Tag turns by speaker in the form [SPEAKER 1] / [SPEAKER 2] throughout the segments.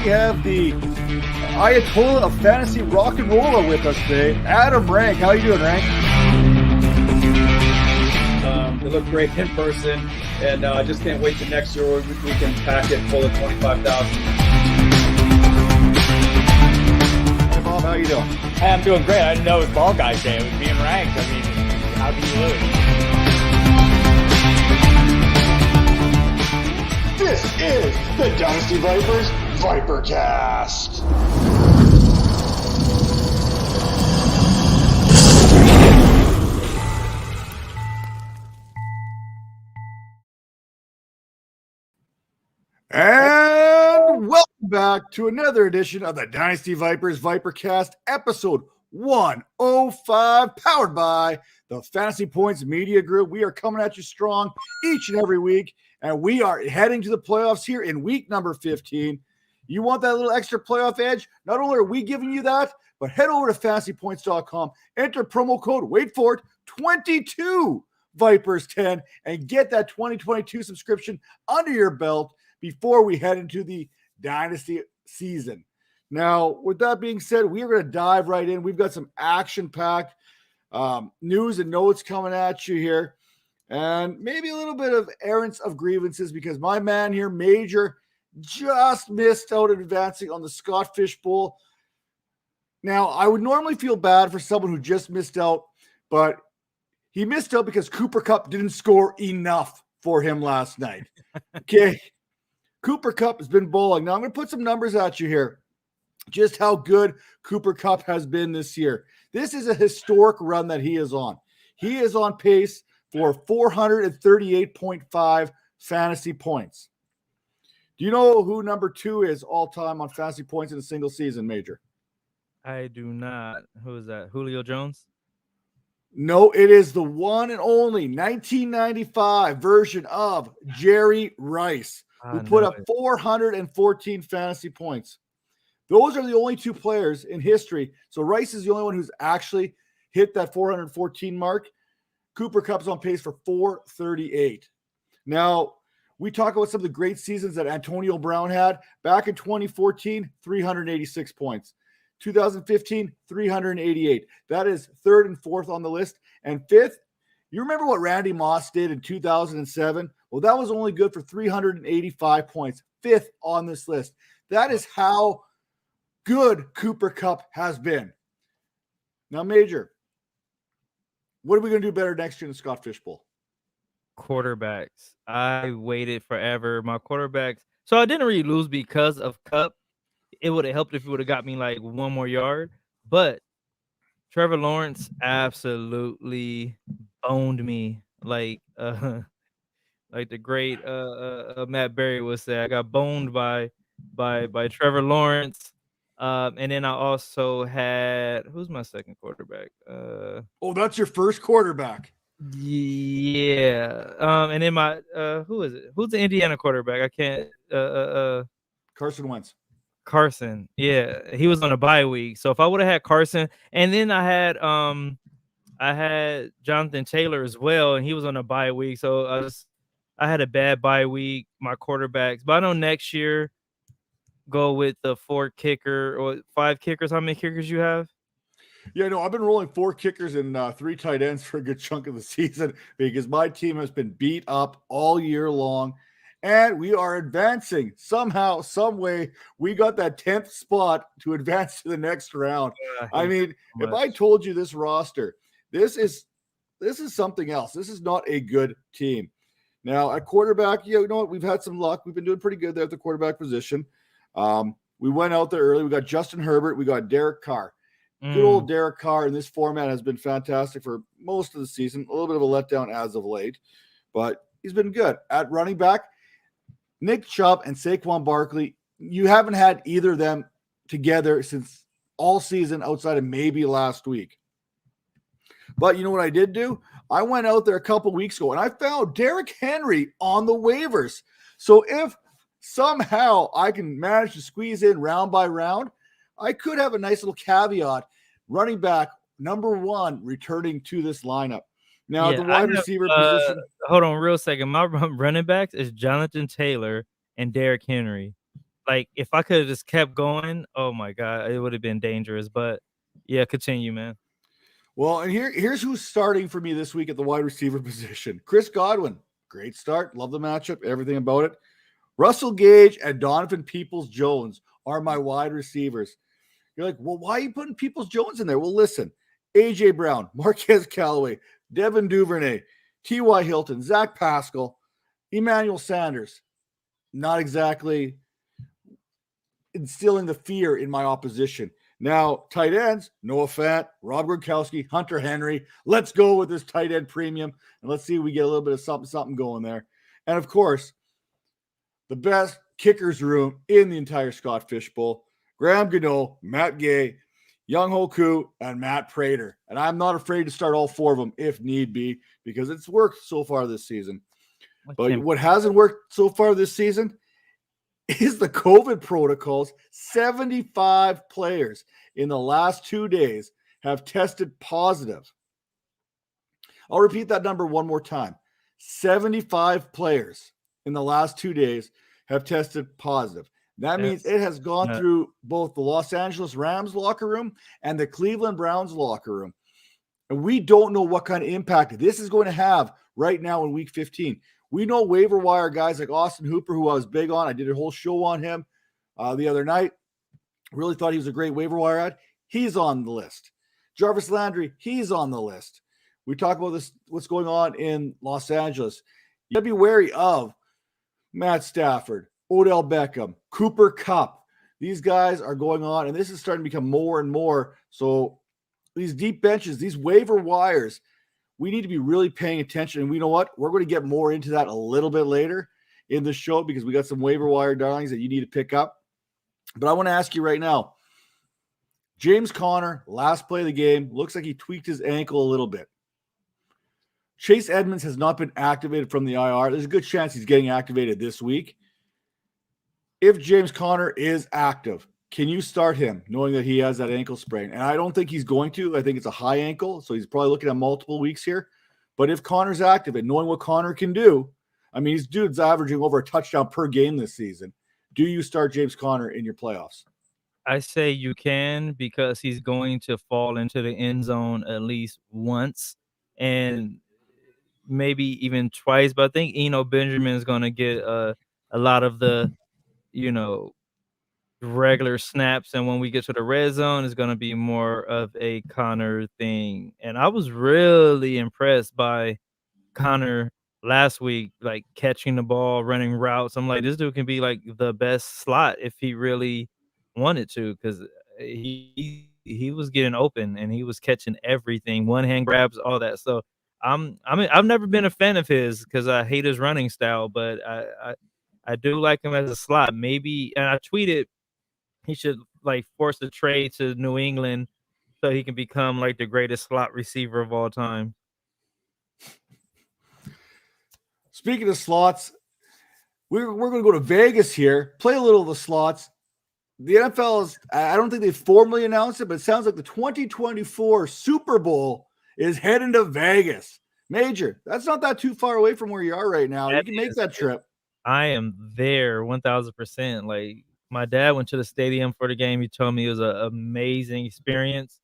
[SPEAKER 1] have the Ayatollah of fantasy rock and roller with us today, Adam Rank. How you doing, Rank?
[SPEAKER 2] They look great in person, and I just can't wait till next year where we can pack it full of 25,000.
[SPEAKER 1] Hey, Bob, how you doing?
[SPEAKER 3] Hey, I'm doing great. I didn't know it was Ball Guys Day. It was being ranked. I mean, how do you lose?
[SPEAKER 4] This is the Dynasty Vipers ViperCast.
[SPEAKER 1] And welcome back to another edition of the Dynasty Vipers ViperCast, episode 105, powered by the Fantasy Points Media Group. We are coming at you strong each and every week, and we are heading to the playoffs here in week number 15. You want that little extra playoff edge? Not only are we giving you that, but head over to fantasypoints.com, enter promo code, wait for it, 22 Vipers 10, and get that 2022 subscription under your belt before we head into the Dynasty season. Now, with that being said, we are going to dive right in. We've got some action-packed news and notes coming at you here, and maybe a little bit of errands of grievances because my man here, Major, just missed out on advancing on the Scott Fish Bowl. Now, I would normally feel bad for someone who just missed out, but he missed out because Cooper Kupp didn't score enough for him last night. Okay. Cooper Kupp has been bowling. Now, I'm going to put some numbers at you here. Just how good Cooper Kupp has been this year. This is a historic run that he is on. He is on pace for 438.5 fantasy points. Do you know who number 2 is all-time on fantasy points in a single season, Major?
[SPEAKER 3] I do not. Who is that? Julio Jones?
[SPEAKER 1] No, it is the one and only 1995 version of Jerry Rice, who put up 414 fantasy points. Those are the only 2 players in history. So Rice is the only one who's actually hit that 414 mark. Cooper Kupp's on pace for 438. Now, we talk about some of the great seasons that Antonio Brown had. Back in 2014, 386 points. 2015, 388. That is 3rd and 4th on the list. And 5th, you remember what Randy Moss did in 2007? Well, that was only good for 385 points. 5th on this list. That is how good Cooper Kupp has been. Now, Major, what are we going to do better next year in the Scott Fish Bowl?
[SPEAKER 3] Quarterbacks. I waited forever. My quarterbacks. So I didn't really lose because of Kupp. It would have helped if it would have got me like 1 more yard. But Trevor Lawrence absolutely boned me. Like the great Matt Berry would say, I got boned by Trevor Lawrence. And then I also had, who's my second quarterback?
[SPEAKER 1] That's your first quarterback.
[SPEAKER 3] Yeah. And then my who is it? Who's the Indiana quarterback? I can't
[SPEAKER 1] Carson Wentz.
[SPEAKER 3] Carson. Yeah, he was on a bye week. So if I would have had Carson, and then I had Jonathan Taylor as well, and he was on a bye week. So I had a bad bye week, my quarterbacks. But I know next year go with the 4 kicker or 5 kickers. How many kickers you have?
[SPEAKER 1] Yeah, no, I've been rolling 4 kickers and 3 tight ends for a good chunk of the season because my team has been beat up all year long. And we are advancing somehow, some way. We got that 10th spot to advance to the next round. I mean, if I told you this roster, this is something else. This is not a good team. Now, at quarterback, you know what? We've had some luck. We've been doing pretty good there at the quarterback position. We went out there early. We got Justin Herbert. We got Derek Carr. Good old Derek Carr in this format has been fantastic for most of the season. A little bit of a letdown as of late, but he's been good. At running back, Nick Chubb and Saquon Barkley, you haven't had either of them together since all season outside of maybe last week. But you know what I did do? I went out there a couple weeks ago and I found Derrick Henry on the waivers. So if somehow I can manage to squeeze in round by round, I could have a nice little caveat. Running back, number 1, returning to this lineup. Now, the wide receiver position.
[SPEAKER 3] Hold on real second. My running backs is Jonathan Taylor and Derrick Henry. Like, if I could have just kept going, oh my God, it would have been dangerous. But yeah, continue, man.
[SPEAKER 1] Well, and here's who's starting for me this week at the wide receiver position. Chris Godwin, great start. Love the matchup, everything about it. Russell Gage and Donovan Peoples-Jones are my wide receivers. You're like, well, why are you putting Peoples-Jones in there? Well, listen, A.J. Brown, Marquez Callaway, Devin Duvernay, T.Y. Hilton, Zach Pascal, Emmanuel Sanders. Not exactly instilling the fear in my opposition. Now, tight ends, Noah Fant, Rob Gronkowski, Hunter Henry. Let's go with this tight end premium, and let's see if we get a little bit of something going there. And, of course, the best kickers room in the entire Scott Fish Bowl, Graham Gano, Matt Gay, Young Hoku, and Matt Prater. And I'm not afraid to start all four of them if need be, because it's worked so far this season. But what hasn't worked so far this season is the COVID protocols. 75 players in the last 2 days have tested positive. I'll repeat that number one more time. 75 players in the last 2 days have tested positive. That means it has gone through both the Los Angeles Rams locker room and the Cleveland Browns locker room. And we don't know what kind of impact this is going to have right now in week 15. We know waiver wire guys like Austin Hooper, who I was big on. I did a whole show on him the other night. Really thought he was a great waiver wire ad. He's on the list. Jarvis Landry, he's on the list. We talk about this, what's going on in Los Angeles. You got to be wary of Matt Stafford, Odell Beckham, Cooper Kupp. These guys are going on, and this is starting to become more and more. So these deep benches, these waiver wires, we need to be really paying attention. And we know what? We're going to get more into that a little bit later in the show because we got some waiver wire darlings that you need to pick up. But I want to ask you right now, James Conner, last play of the game, looks like he tweaked his ankle a little bit. Chase Edmonds has not been activated from the IR. There's a good chance he's getting activated this week. If James Conner is active, can you start him knowing that he has that ankle sprain? And I don't think he's going to. I think it's a high ankle, so he's probably looking at multiple weeks here. But if Conner's active and knowing what Conner can do, I mean, this dude's averaging over a touchdown per game this season. Do you start James Conner in your playoffs?
[SPEAKER 3] I say you can because he's going to fall into the end zone at least once and maybe even twice. But I think Benjamin is going to get a lot of the, regular snaps, and when we get to the red zone, it's going to be more of a Conner thing. And I was really impressed by Conner last week, like catching the ball, running routes. I'm like, this dude can be like the best slot if he really wanted to, because he was getting open and he was catching everything, one hand grabs, all that. So I've never been a fan of his because I hate his running style, but I do like him as a slot. Maybe, and I tweeted he should like force a trade to New England so he can become like the greatest slot receiver of all time.
[SPEAKER 1] Speaking of slots, we're going to go to Vegas here, play a little of the slots. The NFL is, I don't think they formally announced it, but it sounds like the 2024 Super Bowl is heading to Vegas. Major, that's not that too far away from where you are right now. You can make that trip.
[SPEAKER 3] I am there 1,000%. Like, my dad went to the stadium for the game. He told me it was an amazing experience.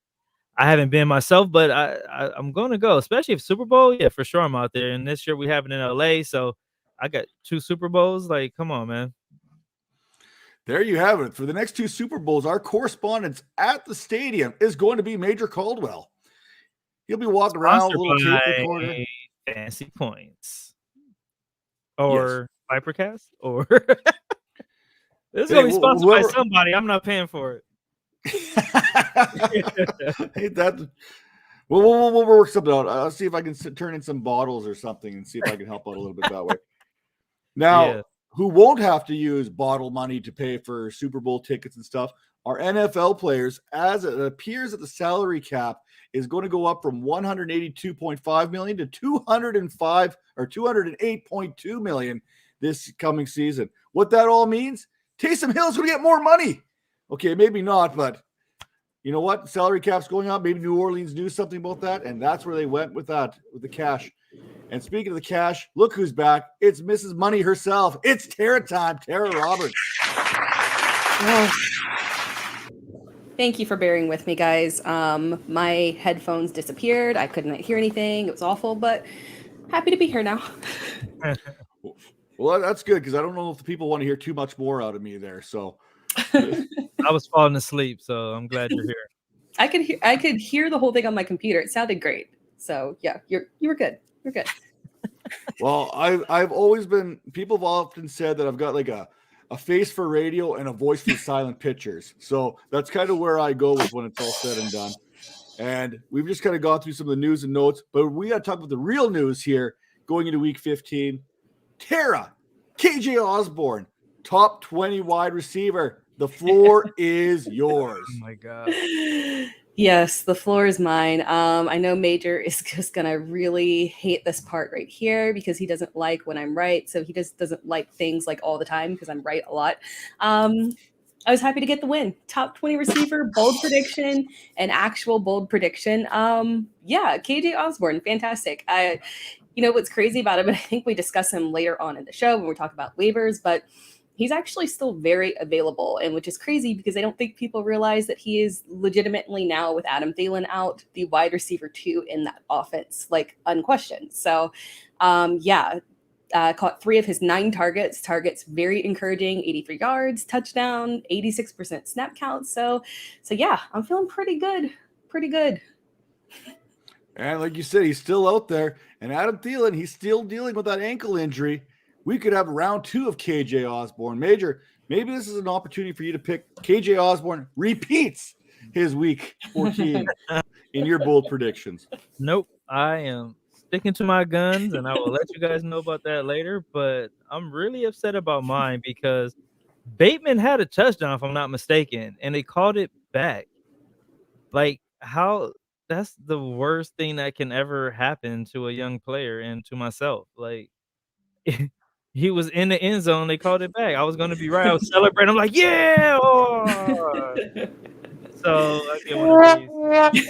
[SPEAKER 3] I haven't been myself, but I'm going to go, especially if Super Bowl. Yeah, for sure I'm out there. And this year we have it in LA, so I got 2 Super Bowls. Like, come on, man.
[SPEAKER 1] There you have it. For the next 2 Super Bowls, our correspondent at the stadium is going to be Major Caldwell. He'll be walking around with a little tape recorder.
[SPEAKER 3] Fancy Points. Or yes. ViperCast? Or this is going to be sponsored by somebody. I'm not paying for it.
[SPEAKER 1] Hate that. We'll work something out. I'll see if I can turn in some bottles or something and see if I can help out a little bit that way. Now, who won't have to use bottle money to pay for Super Bowl tickets and stuff are NFL players, as it appears that the salary cap is going to go up from $182.5 million to $208.2 million this coming season. What that all means? Taysom Hill's going to get more money. Okay, maybe not, but you know what? Salary cap's going up. Maybe New Orleans knew something about that, and that's where they went with that, with the cash. And speaking of the cash, look who's back. It's Mrs. Money herself. It's Tera time. Tera Roberts.
[SPEAKER 5] Thank you for bearing with me, guys. My headphones disappeared. I couldn't hear anything. It was awful, but happy to be here now.
[SPEAKER 1] Well, that's good because I don't know if the people want to hear too much more out of me there. So
[SPEAKER 3] I was falling asleep, so I'm glad you're here.
[SPEAKER 5] I could hear the whole thing on my computer. It sounded great. So yeah, you were good. You're good.
[SPEAKER 1] Well, I've always been. People have often said that I've got like a face for radio and a voice for silent pictures. So that's kind of where I go with when it's all said and done. And we've just kind of gone through some of the news and notes, but we got to talk about the real news here going into Week 15. Tera, KJ Osborne, top 20 wide receiver. The floor is yours.
[SPEAKER 3] Oh my God.
[SPEAKER 5] Yes, the floor is mine. I know Major is just gonna really hate this part right here because he doesn't like when I'm right. So he just doesn't like things like all the time because I'm right a lot. I was happy to get the win. Top 20 receiver, bold prediction, an actual bold prediction. Yeah, KJ Osborne, fantastic. You know what's crazy about him, and I think we discuss him later on in the show when we talk about waivers, but he's actually still very available, and which is crazy because I don't think people realize that he is legitimately now, with Adam Thielen out, the wide receiver 2 in that offense, like unquestioned. So, caught 3 of his 9 targets, very encouraging, 83 yards, touchdown, 86% snap count. So yeah, I'm feeling pretty good.
[SPEAKER 1] And like you said, he's still out there. And Adam Thielen, he's still dealing with that ankle injury. We could have round 2 of KJ Osborne. Major, maybe this is an opportunity for you to pick KJ Osborne repeats his Week 14 in your bold predictions.
[SPEAKER 3] Nope, I am sticking to my guns, and I will let you guys know about that later. But I'm really upset about mine because Bateman had a touchdown, if I'm not mistaken, and they called it back. Like, how? That's the worst thing that can ever happen to a young player and to myself. Like, he was in the end zone. They called it back. I was going to be right. I was celebrating. I'm like, yeah. Oh. So I get one of these.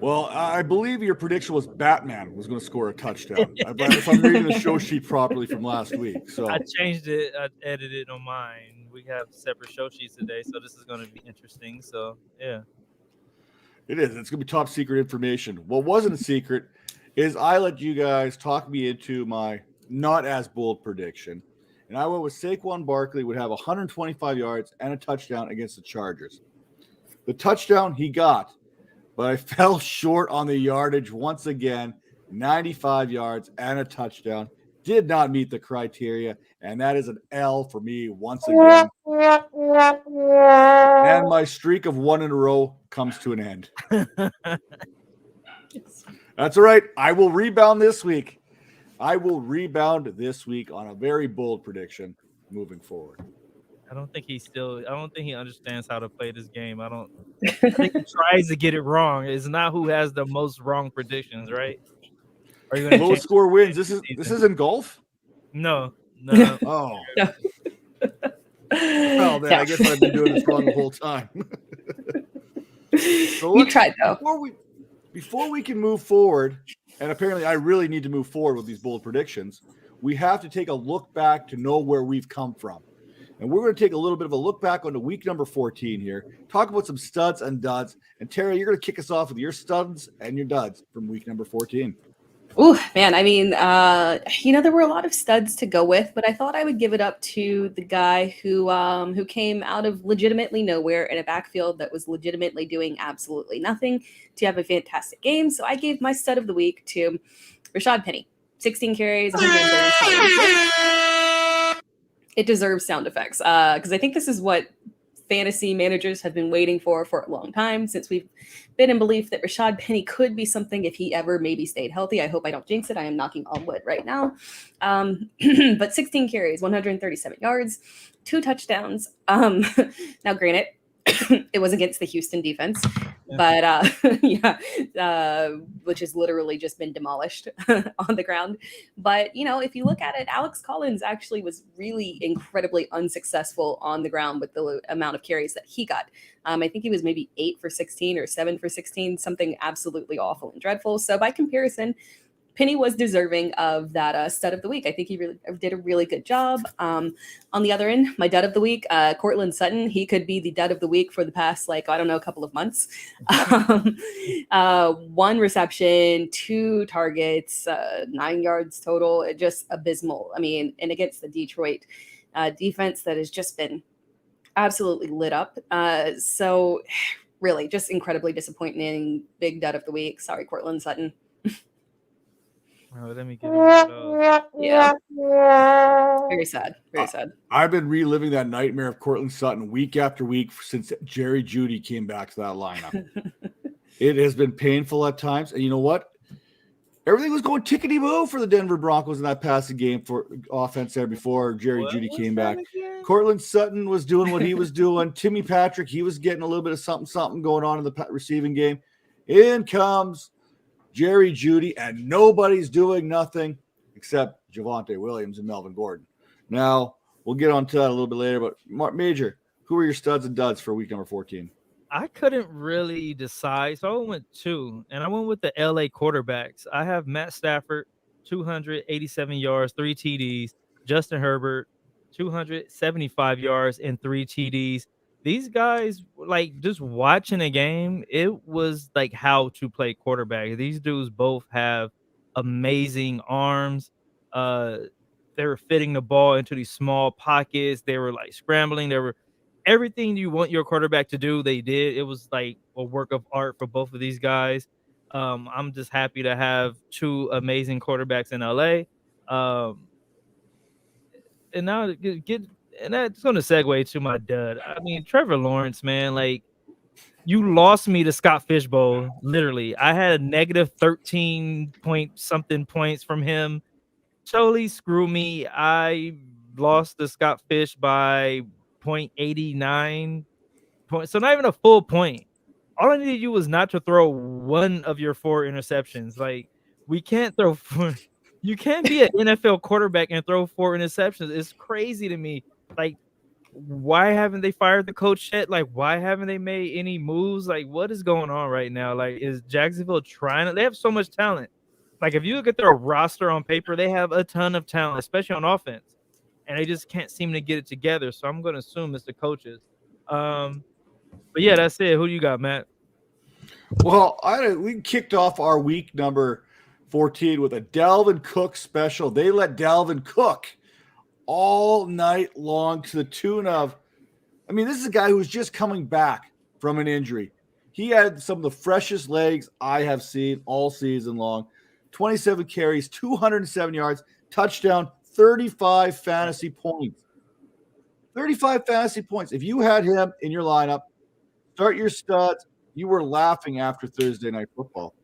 [SPEAKER 1] Well, I believe your prediction was Batman was going to score a touchdown. If I'm reading the show sheet properly from last week. So
[SPEAKER 3] I changed it. I edited it on mine. We have separate show sheets today, so this is going to be interesting. So, yeah.
[SPEAKER 1] It is. It's going to be top secret information. What wasn't a secret is I let you guys talk me into my not as bold prediction. And I went with Saquon Barkley would have 125 yards and a touchdown against the Chargers. The touchdown he got, but I fell short on the yardage once again. 95 yards and a touchdown. Did not meet the criteria, and that is an L for me once again. And my streak of 1 in a row comes to an end. That's all right. I will rebound this week. I will rebound this week on a very bold prediction moving forward.
[SPEAKER 3] I don't think he understands how to play this game. I think he tries to get it wrong. It's not who has the most wrong predictions, right? Are you going
[SPEAKER 1] low score wins? This isn't golf?
[SPEAKER 3] No.
[SPEAKER 1] Oh. Well, then I guess I've been doing this wrong the whole time. So
[SPEAKER 5] you tried though.
[SPEAKER 1] Before we can move forward, and apparently I really need to move forward with these bold predictions, we have to take a look back to know where we've come from. And we're going to take a little bit of a look back on the week number 14 here, talk about some studs and duds. And Tera, you're going to kick us off with your studs and your duds from week number 14.
[SPEAKER 5] Oh, man. I mean, there were a lot of studs to go with, but I thought I would give it up to the guy who came out of legitimately nowhere in a backfield that was legitimately doing absolutely nothing to have a fantastic game. So I gave my stud of the week to Rashad Penny. 16 carries, 130. It deserves sound effects because I think this is what fantasy managers have been waiting for a long time, since we've been in belief that Rashad Penny could be something if he ever maybe stayed healthy. I hope I don't jinx it. I am knocking on wood right now. But 16 carries, 137 yards, 2 touchdowns. Now, granted, it was against the Houston defense, but which has literally just been demolished on the ground. But, if you look at it, Alex Collins actually was really incredibly unsuccessful on the ground with the amount of carries that he got. I think he was maybe 8 for 16 or 7 for 16, something absolutely awful and dreadful. So by comparison, Penny was deserving of that stud of the week. I think he really did a really good job. On the other end, my dud of the week, Cortland Sutton. He could be the dud of the week for the past, a couple of months. 1 reception, 2 targets, 9 yards total. Just abysmal. I mean, and against the Detroit defense that has just been absolutely lit up. So really just incredibly disappointing. Big dud of the week. Sorry, Cortland Sutton.
[SPEAKER 3] Oh, let me give you
[SPEAKER 5] Yeah. Very sad. Very sad.
[SPEAKER 1] I've been reliving that nightmare of Cortland Sutton week after week since Jerry Jeudy came back to that lineup. It has been painful at times. And you know what? Everything was going tickety-boo for the Denver Broncos in that passing game for offense there before Jerry Jeudy came back. Cortland Sutton was doing what he was doing. Timmy Patrick, he was getting a little bit of something going on in the receiving game. In comes Jerry Jeudy, and nobody's doing nothing except Javonte Williams and Melvin Gordon. Now, we'll get on to that a little bit later, but Major, who are your studs and duds for week number 14?
[SPEAKER 3] I couldn't really decide, so I went 2, and I went with the LA quarterbacks. I have Matt Stafford, 287 yards, 3 TDs. Justin Herbert, 275 yards and 3 TDs. These guys, like, just watching a game, it was like how to play quarterback. These dudes both have amazing arms. They were fitting the ball into these small pockets. They were like scrambling. They were everything you want your quarterback to do, they did. It was like a work of art for both of these guys. I'm just happy to have 2 amazing quarterbacks in LA. And now and that's going to segue to my dud. I mean, Trevor Lawrence, man, like, you lost me to Scott Fishbowl. Literally, I had a negative 13 point something points from him. Totally screw me. I lost to Scott Fish by 0.89 points. So not even a full point. All I needed you was not to throw 1 of your 4 interceptions. Like, we can't throw 4. You can't be an NFL quarterback and throw 4 interceptions. It's crazy to me. Like, why haven't they fired the coach yet? Like, why haven't they made any moves? Like, what is going on right now? Like, is Jacksonville trying to? They have so much talent. Like, if you look at their roster on paper, they have a ton of talent, especially on offense, and they just can't seem to get it together. So I'm going to assume it's the coaches. But yeah, that's it. Who do you got, Matt?
[SPEAKER 1] Well, we kicked off our week number 14 with a Dalvin Cook special. They let Dalvin Cook all night long to the tune of, I mean, this is a guy who's just coming back from an injury. He had some of the freshest legs I have seen all season long. 27 carries, 207 yards, touchdown, 35 fantasy points. 35 fantasy points. If you had him in your lineup, start your studs, you were laughing after Thursday Night Football.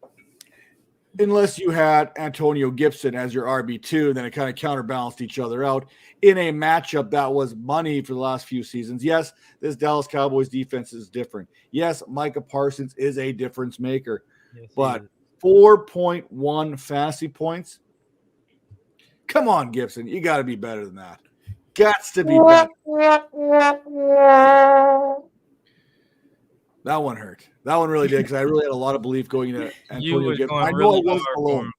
[SPEAKER 1] Unless you had Antonio Gibson as your RB2, then it kind of counterbalanced each other out in a matchup that was money for the last few seasons. Yes, this Dallas Cowboys defense is different. Yes, Micah Parsons is a difference maker. Yes, but 4.1 fantasy points? Come on, Gibson. You got to be better than that. Gots to be better. That one hurt. That one really did, because I really had a lot of belief going into Antonio Gibson. I know I wasn't alone.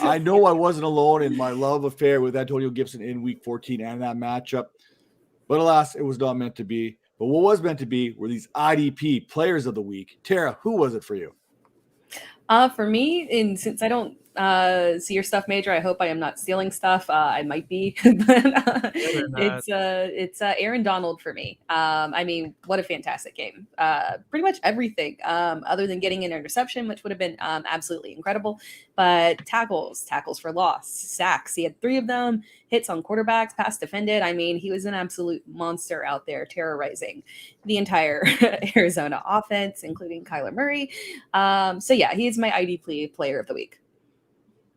[SPEAKER 1] I know I wasn't alone in my love affair with Antonio Gibson in week 14 and that matchup. But alas, it was not meant to be. But what was meant to be were these IDP players of the week. Tara, who was it for you?
[SPEAKER 5] For me, and since I don't see your stuff, Major, I hope I am not stealing stuff. I might be, but it's Aaron Donald for me. I mean, what a fantastic game. Pretty much everything, other than getting an interception, which would have been absolutely incredible. But tackles for loss, sacks. He had 3 of them. Hits on quarterbacks, pass defended. I mean, he was an absolute monster out there, terrorizing the entire Arizona offense, including Kyler Murray. So yeah, he is my IDP player of the week.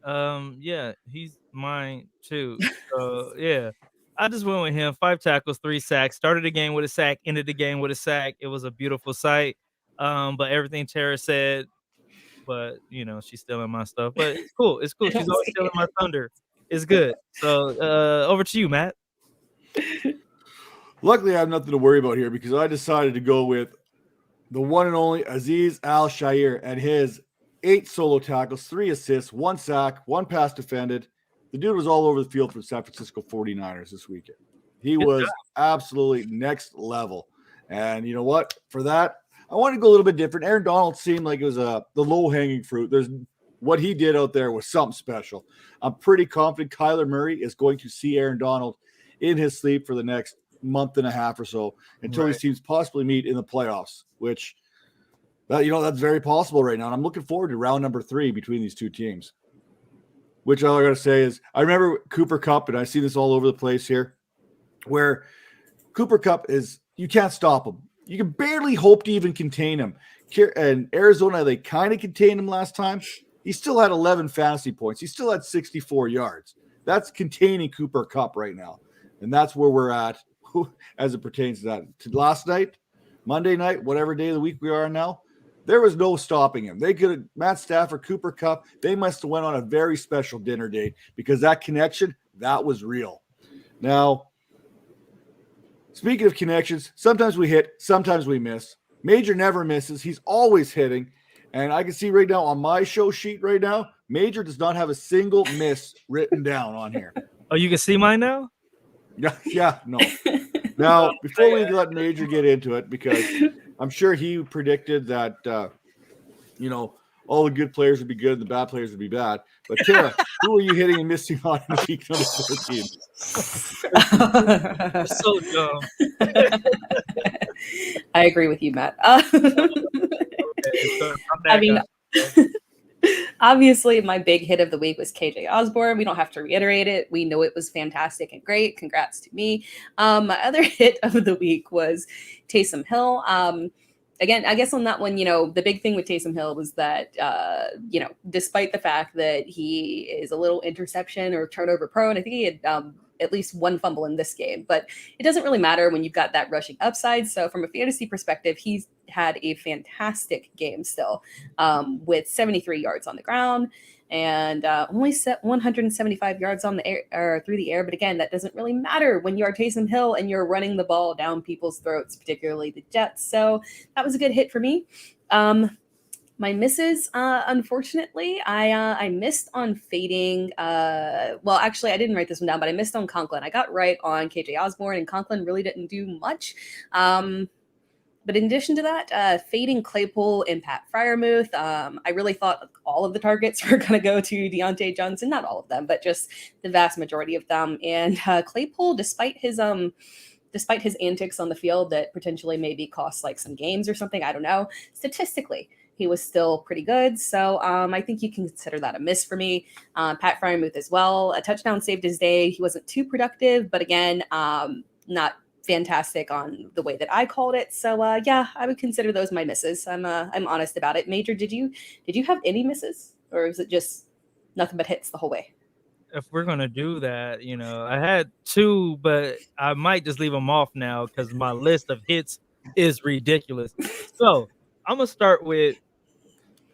[SPEAKER 3] Yeah, he's mine too. So yeah, I just went with him. 5 tackles, 3 sacks. Started the game with a sack, ended the game with a sack. It was a beautiful sight. But everything Tara said, but you know, she's stealing my stuff. But it's cool. It's cool. She's always stealing my thunder. It's good. So over to you, Matt.
[SPEAKER 1] Luckily, I have nothing to worry about here, because I decided to go with the one and only Azeez AlShair and his 8 solo tackles, 3 assists, 1 sack, 1 pass defended. The dude was all over the field for San Francisco 49ers this weekend. He was absolutely next level. And you know what? For that, I want to go a little bit different. Aaron Donald seemed like it was the low-hanging fruit. What he did out there was something special. I'm pretty confident Kyler Murray is going to see Aaron Donald in his sleep for the next month and a half or so until these teams possibly meet in the playoffs, which that's very possible right now. And I'm looking forward to round number 3 between these two teams. Which all I got to say is I remember Cooper Kupp, and I see this all over the place here, where Cooper Kupp is – you can't stop him. You can barely hope to even contain him. And Arizona, they kind of contained him last time. He still had 11 fantasy points. He still had 64 yards. That's containing Cooper Kupp right now. And that's where we're at as it pertains to that. Last night, Monday night, whatever day of the week we are now, there was no stopping him. They could have, Matt Stafford, Cooper Kupp, they must have went on a very special dinner date because that connection, that was real. Now, speaking of connections, sometimes we hit, sometimes we miss. Major never misses. He's always hitting. And I can see right now on my show sheet right now, Major does not have a single miss written down on here.
[SPEAKER 3] Oh, you can see mine now?
[SPEAKER 1] Yeah, no. Now, before we let Major get into it, because I'm sure he predicted that, all the good players would be good and the bad players would be bad. But Tera, who are you hitting and missing on in week number 14?
[SPEAKER 3] So dumb.
[SPEAKER 5] I agree with you, Matt. Obviously, my big hit of the week was KJ Osborne. We don't have to reiterate it. We know it was fantastic and great. Congrats to me. My other hit of the week was Taysom Hill. Again, I guess on that one, the big thing with Taysom Hill was that, despite the fact that he is a little interception or turnover prone, I think he had at least one fumble in this game, but it doesn't really matter when you've got that rushing upside. So from a fantasy perspective, he's had a fantastic game still with 73 yards on the ground and only set 175 yards on the air or through the air. But again, that doesn't really matter when you are Taysom Hill and you're running the ball down people's throats, particularly the Jets. So that was a good hit for me. My misses, unfortunately, I missed on fading. Well, actually, I didn't write this one down, but I missed on Conklin. I got right on KJ Osborne, and Conklin really didn't do much. But in addition to that, fading Claypool and Pat Freiermuth, I really thought all of the targets were going to go to Deontay Johnson. Not all of them, but just the vast majority of them. And Claypool, despite his antics on the field that potentially maybe cost like some games or something, I don't know, statistically, he was still pretty good. So I think you can consider that a miss for me. Pat Freiermuth as well. A touchdown saved his day. He wasn't too productive, but again, not fantastic on the way that I called it. So yeah, I would consider those my misses. I'm honest about it. Major, did you have any misses, or is it just nothing but hits the whole way?
[SPEAKER 3] If we're gonna do that, I had 2, but I might just leave them off now because my list of hits is ridiculous. So I'm gonna start with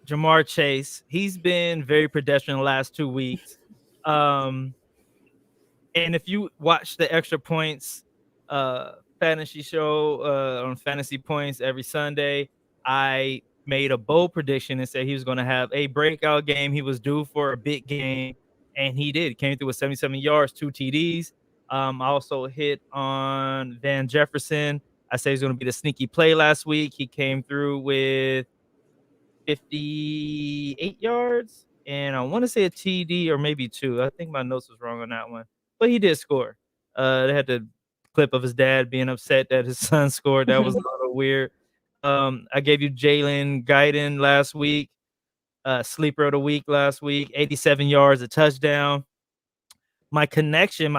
[SPEAKER 3] Jamar Chase. He's been very pedestrian the last 2 weeks. And if you watch the Extra Points fantasy show on Fantasy Points every Sunday, I made a bold prediction and said he was going to have a breakout game. He was due for a big game, and he did. Came through with 77 yards, 2 TDs. I also hit on Van Jefferson. I said he's going to be the sneaky play last week. He came through with 58 yards, and I want to say a TD or maybe 2. I think my notes was wrong on that one, but he did score. They had the clip of his dad being upset that his son scored. That was a little weird. I gave you Jalen Guyton last week, sleeper of the week last week, 87 yards, a touchdown. My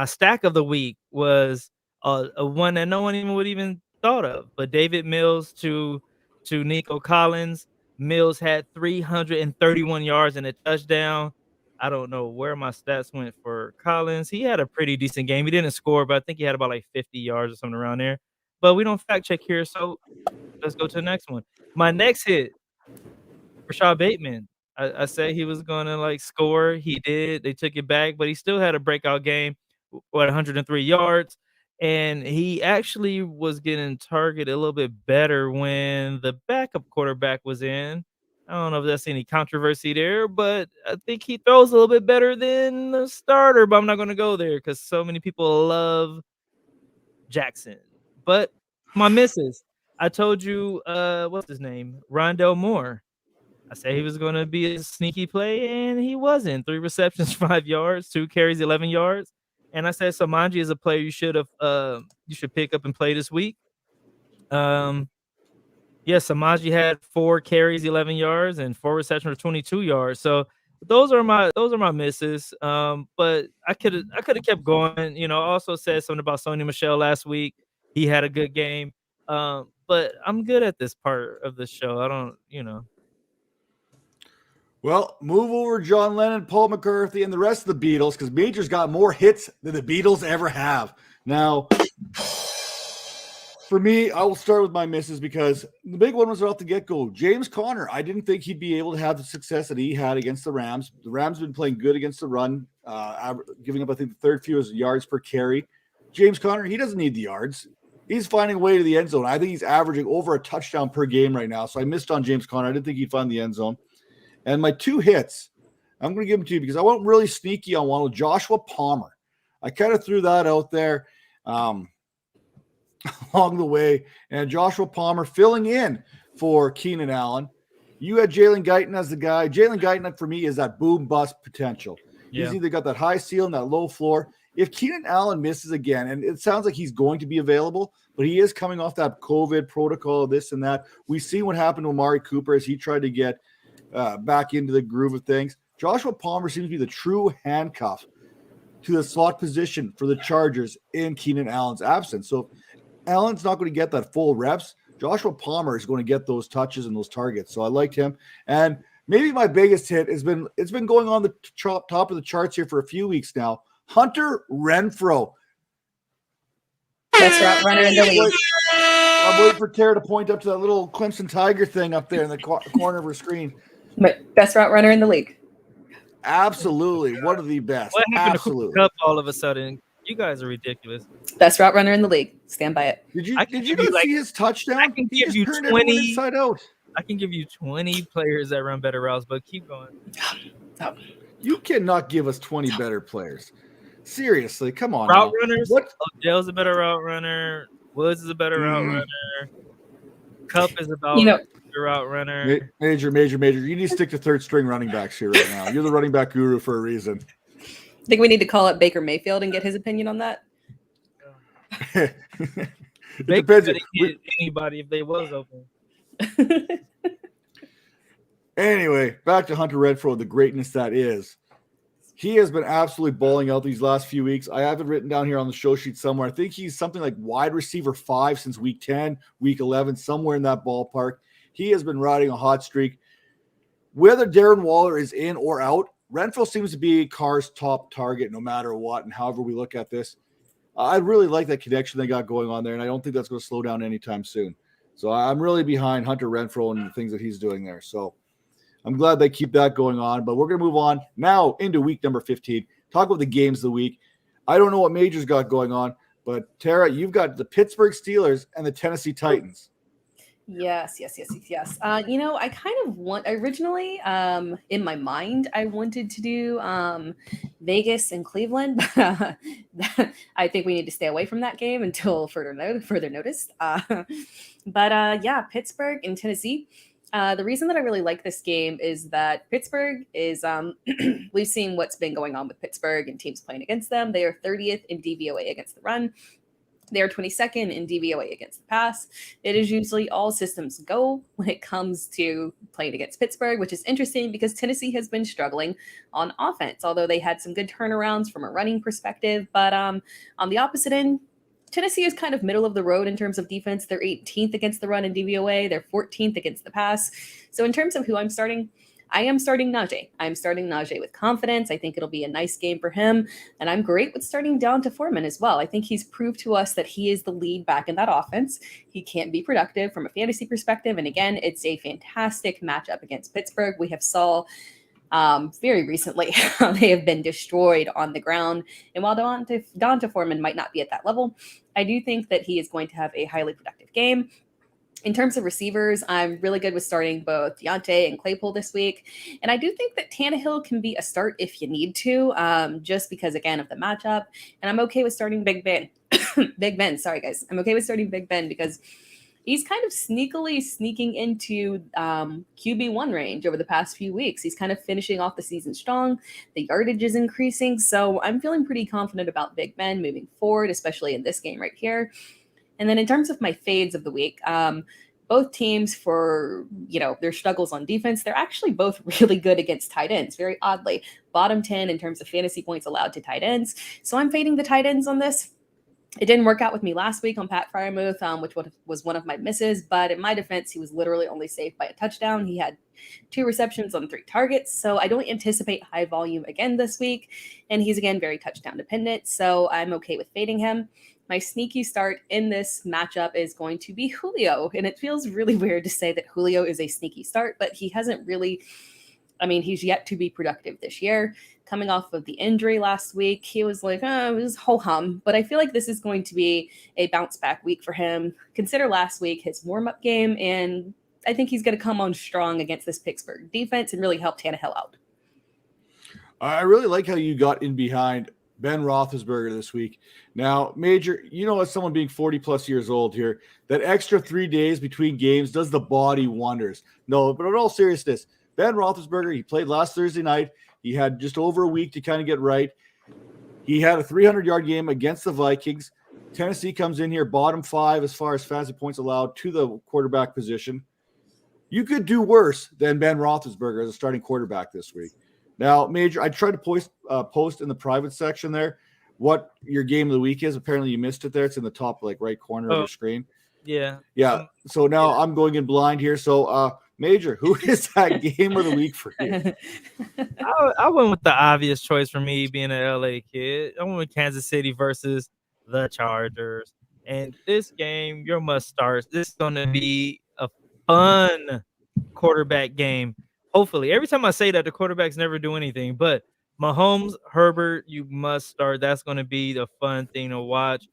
[SPEAKER 3] stack of the week was a one that no one even would even thought of, but David Mills to Nico Collins. Mills had 331 yards and a touchdown. I don't know where my stats went for Collins. He had a pretty decent game. He didn't score, but I think he had about like 50 yards or something around there. But we don't fact check here, so let's go to the next one. My next hit, Rashad Bateman. I said he was going to score. He did. They took it back, but he still had a breakout game with 103 yards. And he actually was getting targeted a little bit better when the backup quarterback was in. I don't know if that's any controversy there, but I think he throws a little bit better than the starter, but I'm not going to go there because so many people love Jackson. But my misses, I told you, what's his name? Rondell Moore. I said he was going to be a sneaky play, and he wasn't. 3 receptions, 5 yards, 2 carries, 11 yards. And I said Samanji is a player you should pick up and play this week. Yes, Samaji had 4 carries, 11 yards, and 4 receptions for 22 yards. So those are my misses. But I could have kept going. I also said something about Sony Michel last week. He had a good game. But I'm good at this part of the show. I don't.
[SPEAKER 1] Well, move over John Lennon, Paul McCarthy, and the rest of the Beatles, because Major's got more hits than the Beatles ever have. Now, for me, I will start with my misses because the big one was off the get-go. James Conner, I didn't think he'd be able to have the success that he had against the Rams. The Rams have been playing good against the run, giving up, I think, the third fewest yards per carry. James Conner, he doesn't need the yards. He's finding a way to the end zone. I think he's averaging over a touchdown per game right now, so I missed on James Conner. I didn't think he'd find the end zone. And my 2 hits, I'm going to give them to you because I went really sneaky on one with Joshua Palmer. I kind of threw that out there along the way. And Joshua Palmer filling in for Keenan Allen. You had Jalen Guyton as the guy. Jalen Guyton, for me, is that boom-bust potential. Yeah. He's either got that high ceiling, that low floor. If Keenan Allen misses again, and it sounds like he's going to be available, but he is coming off that COVID protocol, this and that. We see what happened to Amari Cooper as he tried to get back into the groove of things. Joshua Palmer seems to be the true handcuff to the slot position for the Chargers in Keenan Allen's absence. So if Allen's not going to get that full reps, Joshua Palmer is going to get those touches and those targets. So I liked him. And maybe my biggest hit it's been going on the top of the charts here for a few weeks now. Hunter Renfrow.
[SPEAKER 5] Best route runner in the league.
[SPEAKER 1] I'm waiting for Tera to point up to that little Clemson Tiger thing up there in the corner of her screen.
[SPEAKER 5] But best route runner in the league.
[SPEAKER 1] Absolutely. One of the best.
[SPEAKER 3] What happened
[SPEAKER 1] Absolutely.
[SPEAKER 3] to Kupp all of a sudden? You guys are ridiculous.
[SPEAKER 5] Best route runner in the league. Stand by it.
[SPEAKER 1] Did you not see his touchdown?
[SPEAKER 3] I can give you 20
[SPEAKER 1] inside out.
[SPEAKER 3] I can give you 20 players that run better routes, but keep going.
[SPEAKER 1] You cannot give us 20 better players. Seriously, come on.
[SPEAKER 3] Route runners.
[SPEAKER 1] What?
[SPEAKER 3] Odell's a better route runner. Woods is a better route runner. Kupp is about route runner.
[SPEAKER 1] Major. You need to stick to third string running backs here right now. You're the running back guru for a reason.
[SPEAKER 5] I think we need to call up Baker Mayfield and get his opinion on that.
[SPEAKER 1] It depends.
[SPEAKER 3] Anybody if they was open.
[SPEAKER 1] Anyway, back to Hunter Renfrow, the greatness that is. He has been absolutely balling out these last few weeks. I have it written down here on the show sheet somewhere. I think he's something like wide receiver 5 since week 10, week 11, somewhere in that ballpark. He has been riding a hot streak. Whether Darren Waller is in or out, Renfrow seems to be Carr's top target no matter what, and however we look at this. I really like that connection they got going on there, and I don't think that's going to slow down anytime soon. So I'm really behind Hunter Renfrow and the things that he's doing there. So I'm glad they keep that going on, but we're going to move on now into week number 15. Talk about the games of the week. I don't know what Major's got going on, but Tera, you've got the Pittsburgh Steelers and the Tennessee Titans.
[SPEAKER 5] Yes. I kind of originally, in my mind, I wanted to do Vegas and Cleveland, but I think we need to stay away from that game until further notice. But Pittsburgh and Tennessee. The reason that I really like this game is that Pittsburgh is, we've seen what's been going on with Pittsburgh and teams playing against them. They are 30th in DVOA against the run. They are 22nd in DVOA against the pass. It is usually all systems go when it comes to playing against Pittsburgh, which is interesting because Tennessee has been struggling on offense, although they had some good turnarounds from a running perspective. But on the opposite end, Tennessee is kind of middle of the road in terms of defense. They're 18th against the run in DVOA. They're 14th against the pass. So in terms of who I'm starting, I am starting Najee. I'm starting Najee with confidence. I think it'll be a nice game for him. And I'm great with starting D'Onta Foreman as well. I think he's proved to us that he is the lead back in that offense. He can't be productive from a fantasy perspective. And again, it's a fantastic matchup against Pittsburgh. We have saw very recently they have been destroyed on the ground. And while D'Onta Foreman might not be at that level, I do think that he is going to have a highly productive game. In terms of receivers, I'm really good with starting both Deontay and Claypool this week. And I do think that Tannehill can be a start if you need to, just because, again, of the matchup. And I'm okay with starting Big Ben. Big Ben, sorry, guys. I'm okay with starting Big Ben because he's kind of sneakily sneaking into QB1 range over the past few weeks. He's kind of finishing off the season strong. The yardage is increasing. So I'm feeling pretty confident about Big Ben moving forward, especially in this game right here. And then in terms of my fades of the week, both teams for, their struggles on defense, they're actually both really good against tight ends, very oddly. Bottom 10 in terms of fantasy points allowed to tight ends. So I'm fading the tight ends on this. It didn't work out with me last week on Pat Freiermuth, which was one of my misses. But in my defense, he was literally only saved by a touchdown. He had 2 receptions on 3 targets. So I don't anticipate high volume again this week. And he's, again, very touchdown dependent. So I'm okay with fading him. My sneaky start in this matchup is going to be Julio. And it feels really weird to say that Julio is a sneaky start, but he hasn't really, he's yet to be productive this year. Coming off of the injury last week, he was like, it was ho-hum. But I feel like this is going to be a bounce back week for him. Consider last week his warm-up game, and I think he's going to come on strong against this Pittsburgh defense and really help Tannehill out.
[SPEAKER 1] I really like how you got in behind Ben Roethlisberger this week. Now, Major, as someone being 40-plus years old here, that extra 3 days between games does the body wonders. No, but in all seriousness, Ben Roethlisberger, he played last Thursday night. He had just over a week to kind of get right. He had a 300-yard game against the Vikings. Tennessee comes in here bottom 5 as far as fantasy points allowed to the quarterback position. You could do worse than Ben Roethlisberger as a starting quarterback this week. Now, Major, I tried to post in the private section there what your game of the week is. Apparently, you missed it there. It's in the top right corner of your screen.
[SPEAKER 3] Yeah.
[SPEAKER 1] So now I'm going in blind here. So, Major, who is that game of the week for you?
[SPEAKER 3] I went with the obvious choice for me, being an LA kid. I went with Kansas City versus the Chargers. And this game, your must starts. This is going to be a fun quarterback game. Hopefully. Every time I say that, the quarterbacks never do anything. But Mahomes, Herbert, you must start. That's going to be the fun thing to watch.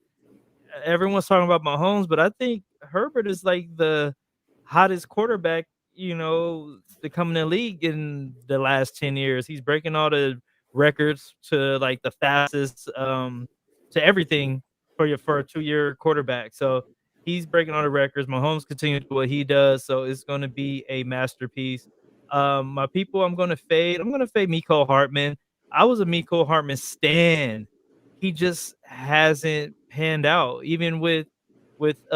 [SPEAKER 3] Everyone's talking about Mahomes, but I think Herbert is like the hottest quarterback, to come in the league in the last 10 years. He's breaking all the records to like the fastest to everything for a 2-year quarterback. So he's breaking all the records. Mahomes continues to do what he does. So it's going to be a masterpiece. My people, I'm going to fade Mecole Hardman. I was a Mecole Hardman stan. He just hasn't panned out. Even with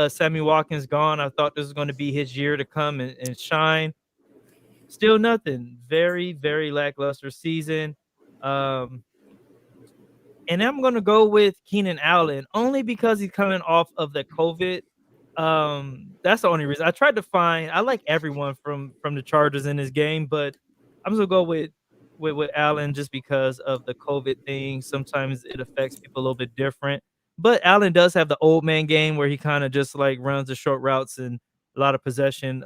[SPEAKER 3] Sammy Watkins gone, I thought this was going to be his year to come and shine. Still nothing. Very, very lackluster season. And I'm going to go with Keenan Allen only because he's coming off of the COVID. That's the only reason. I like everyone from the Chargers in this game, but I'm just gonna go with Allen just because of the COVID thing. Sometimes it affects people a little bit different. But Allen does have the old man game where he kind of just like runs the short routes and a lot of possession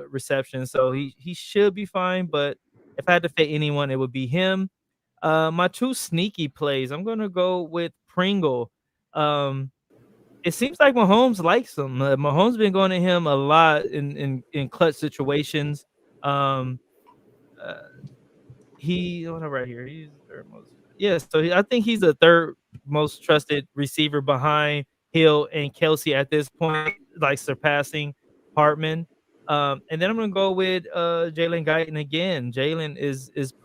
[SPEAKER 3] reception. So he should be fine. But if I had to fade anyone, it would be him. My 2 sneaky plays, I'm gonna go with Pringle. It seems like Mahomes likes him. Mahomes been going to him a lot in clutch situations. He right here. He's third most. Yes, so I think he's the third most trusted receiver behind Hill and Kelsey at this point, like surpassing Hartman. And then I'm gonna go with Jalen Guyton again. Jalen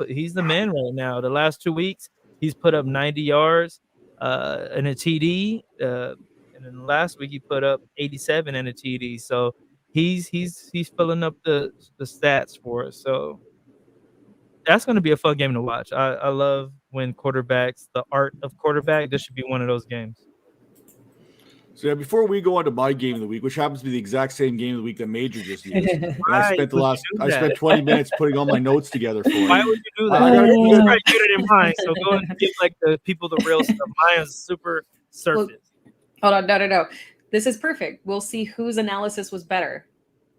[SPEAKER 3] he's the man right now. The last 2 weeks he's put up 90 yards and a TD. And then last week he put up 87 and a TD. So he's filling up the stats for us. So that's going to be a fun game to watch. I love when quarterbacks, the art of quarterback, this should be one of those games.
[SPEAKER 1] So yeah, before we go on to my game of the week, which happens to be the exact same game of the week that Major just used, and I spent 20 minutes putting all my notes together for it.
[SPEAKER 3] Why would you do that? I got it in mind. So go and give like the people the real stuff. Mine is super surface.
[SPEAKER 5] Hold on, no. This is perfect. We'll see whose analysis was better.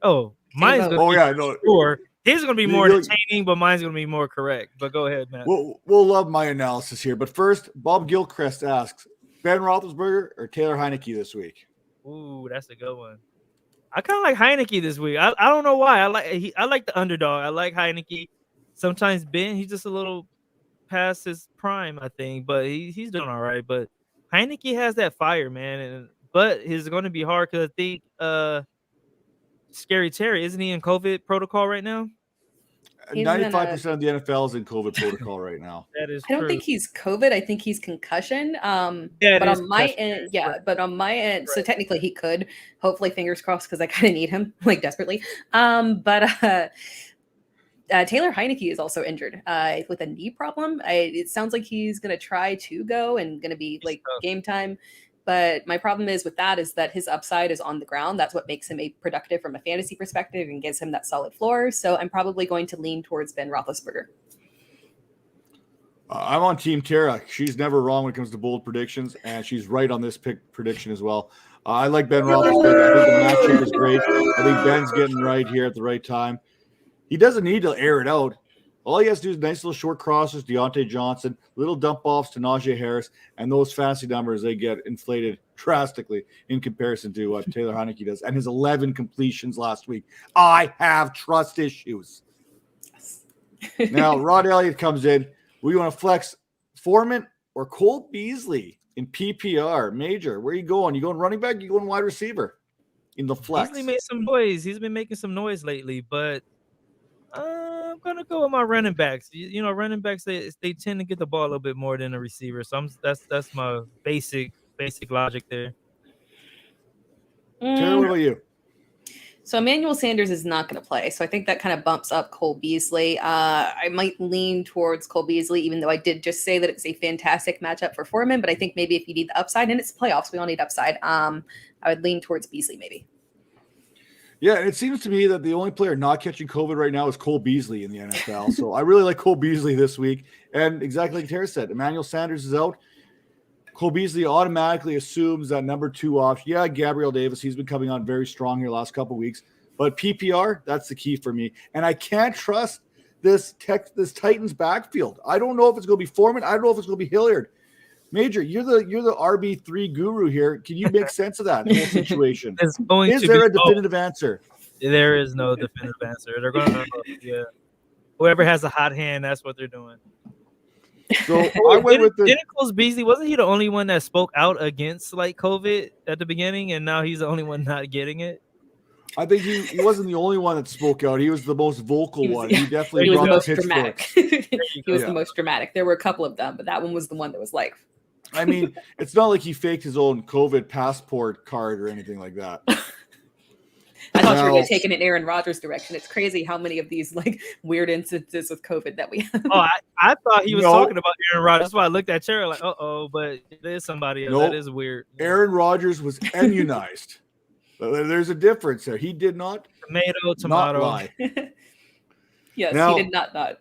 [SPEAKER 3] Oh, mine's going to be sure. His is going to be more entertaining, but mine's going to be more correct. But go ahead, man.
[SPEAKER 1] We'll love my analysis here. But first, Bob Gilchrist asks, Ben Roethlisberger or Taylor Heineke this week?
[SPEAKER 3] Ooh, that's a good one. I kind of like Heineke this week. I don't know why. I like the underdog. I like Heineke. Sometimes Ben, he's just a little past his prime, I think, but he's doing all right. But Heineke has that fire, man. But it's going to be hard because I think Scary Terry, isn't he in COVID protocol right now?
[SPEAKER 1] 95% of the NFL is in COVID protocol right now.
[SPEAKER 3] That is
[SPEAKER 5] I don't
[SPEAKER 3] true.
[SPEAKER 5] think he's COVID. I think he's concussion. But on my end, but on my end, so technically he could. Hopefully, fingers crossed, because I kind of need him like desperately. But Taylor Heineke is also injured with a knee problem. It sounds like he's gonna try to go and gonna be like game time. But my problem is with that is that his upside is on the ground. That's what makes him a productive from a fantasy perspective and gives him that solid floor. So I'm probably going to lean towards Ben Roethlisberger.
[SPEAKER 1] I'm on Team Tera. She's never wrong when it comes to bold predictions, and she's right on this pick prediction as well. I like Ben Roethlisberger. I think the matchup is great. I think Ben's getting right here at the right time. He doesn't need to air it out. All he has to do is nice little short crosses, Deontay Johnson, little dump offs to Najee Harris, and those fancy numbers, they get inflated drastically in comparison to what Taylor Heineke does. And his 11 completions last week. I have trust issues. Now, Rod Elliott comes in. We want to flex Foreman or Cole Beasley in PPR. Major, where are you going? You going running back? You going wide receiver in the flex?
[SPEAKER 3] Beasley made some noise. He's been making some noise lately, but I'm gonna go with my running backs. You know, running backs they tend to get the ball a little bit more than a receiver. So that's my basic logic there.
[SPEAKER 1] Tara, what about you?
[SPEAKER 5] So Emmanuel Sanders is not going to play. So I think that kind of bumps up Cole Beasley. I might lean towards Cole Beasley, even though I did just say that it's a fantastic matchup for Foreman. But I think maybe if you need the upside, and it's playoffs, we all need upside. I would lean towards Beasley maybe.
[SPEAKER 1] Yeah, it seems to me that the only player not catching COVID right now is Cole Beasley in the NFL. So I really like Cole Beasley this week. And exactly like Tara said, Emmanuel Sanders is out. Cole Beasley automatically assumes that number 2 option. Yeah, Gabriel Davis, he's been coming on very strong here last couple of weeks. But PPR, that's the key for me. And I can't trust this Titans backfield. I don't know if it's going to be Foreman. I don't know if it's going to be Hilliard. Major, you're the RB3 guru here. Can you make sense of that whole situation?
[SPEAKER 3] Is
[SPEAKER 1] there a definitive answer?
[SPEAKER 3] There is no definitive answer. They're going to, whoever has a hot hand, that's what they're doing.
[SPEAKER 1] So I went with the
[SPEAKER 3] Cole Beasley. Wasn't he the only one that spoke out against like COVID at the beginning, and now he's the only one not getting it?
[SPEAKER 1] I think he wasn't the only one that spoke out. He was the most vocal one. He definitely
[SPEAKER 5] was
[SPEAKER 1] brought
[SPEAKER 5] the most
[SPEAKER 1] pitchfork.
[SPEAKER 5] dramatic. He was the most dramatic. There were a couple of them, but that one was the one that was like.
[SPEAKER 1] I mean, it's not like he faked his own COVID passport card or anything like that.
[SPEAKER 5] I thought you were going to take it in Aaron Rodgers' direction. It's crazy how many of these like weird instances with COVID that we have.
[SPEAKER 3] Oh, I thought he was talking about Aaron Rodgers. That's why I looked at Tera like, but there's somebody else. That is weird.
[SPEAKER 1] Aaron Rodgers was immunized. There's a difference there. He did not.
[SPEAKER 3] Tomato.
[SPEAKER 1] Not lie.
[SPEAKER 5] Yes,
[SPEAKER 1] now,
[SPEAKER 5] he did not.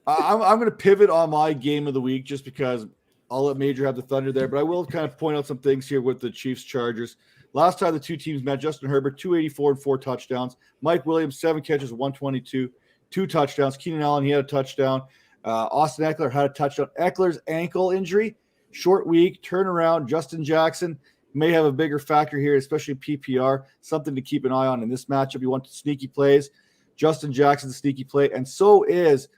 [SPEAKER 1] I'm going to pivot on my game of the week just because I'll let Major have the thunder there, but I will kind of point out some things here with the Chiefs-Chargers. Last time the two teams met, Justin Herbert, 284 and 4 touchdowns. Mike Williams, 7 catches, 122, 2 touchdowns. Keenan Allen, he had a touchdown. Austin Eckler had a touchdown. Eckler's ankle injury, short week, turnaround. Justin Jackson may have a bigger factor here, especially PPR. Something to keep an eye on in this matchup. You want sneaky plays. Justin Jackson's a sneaky play, and so is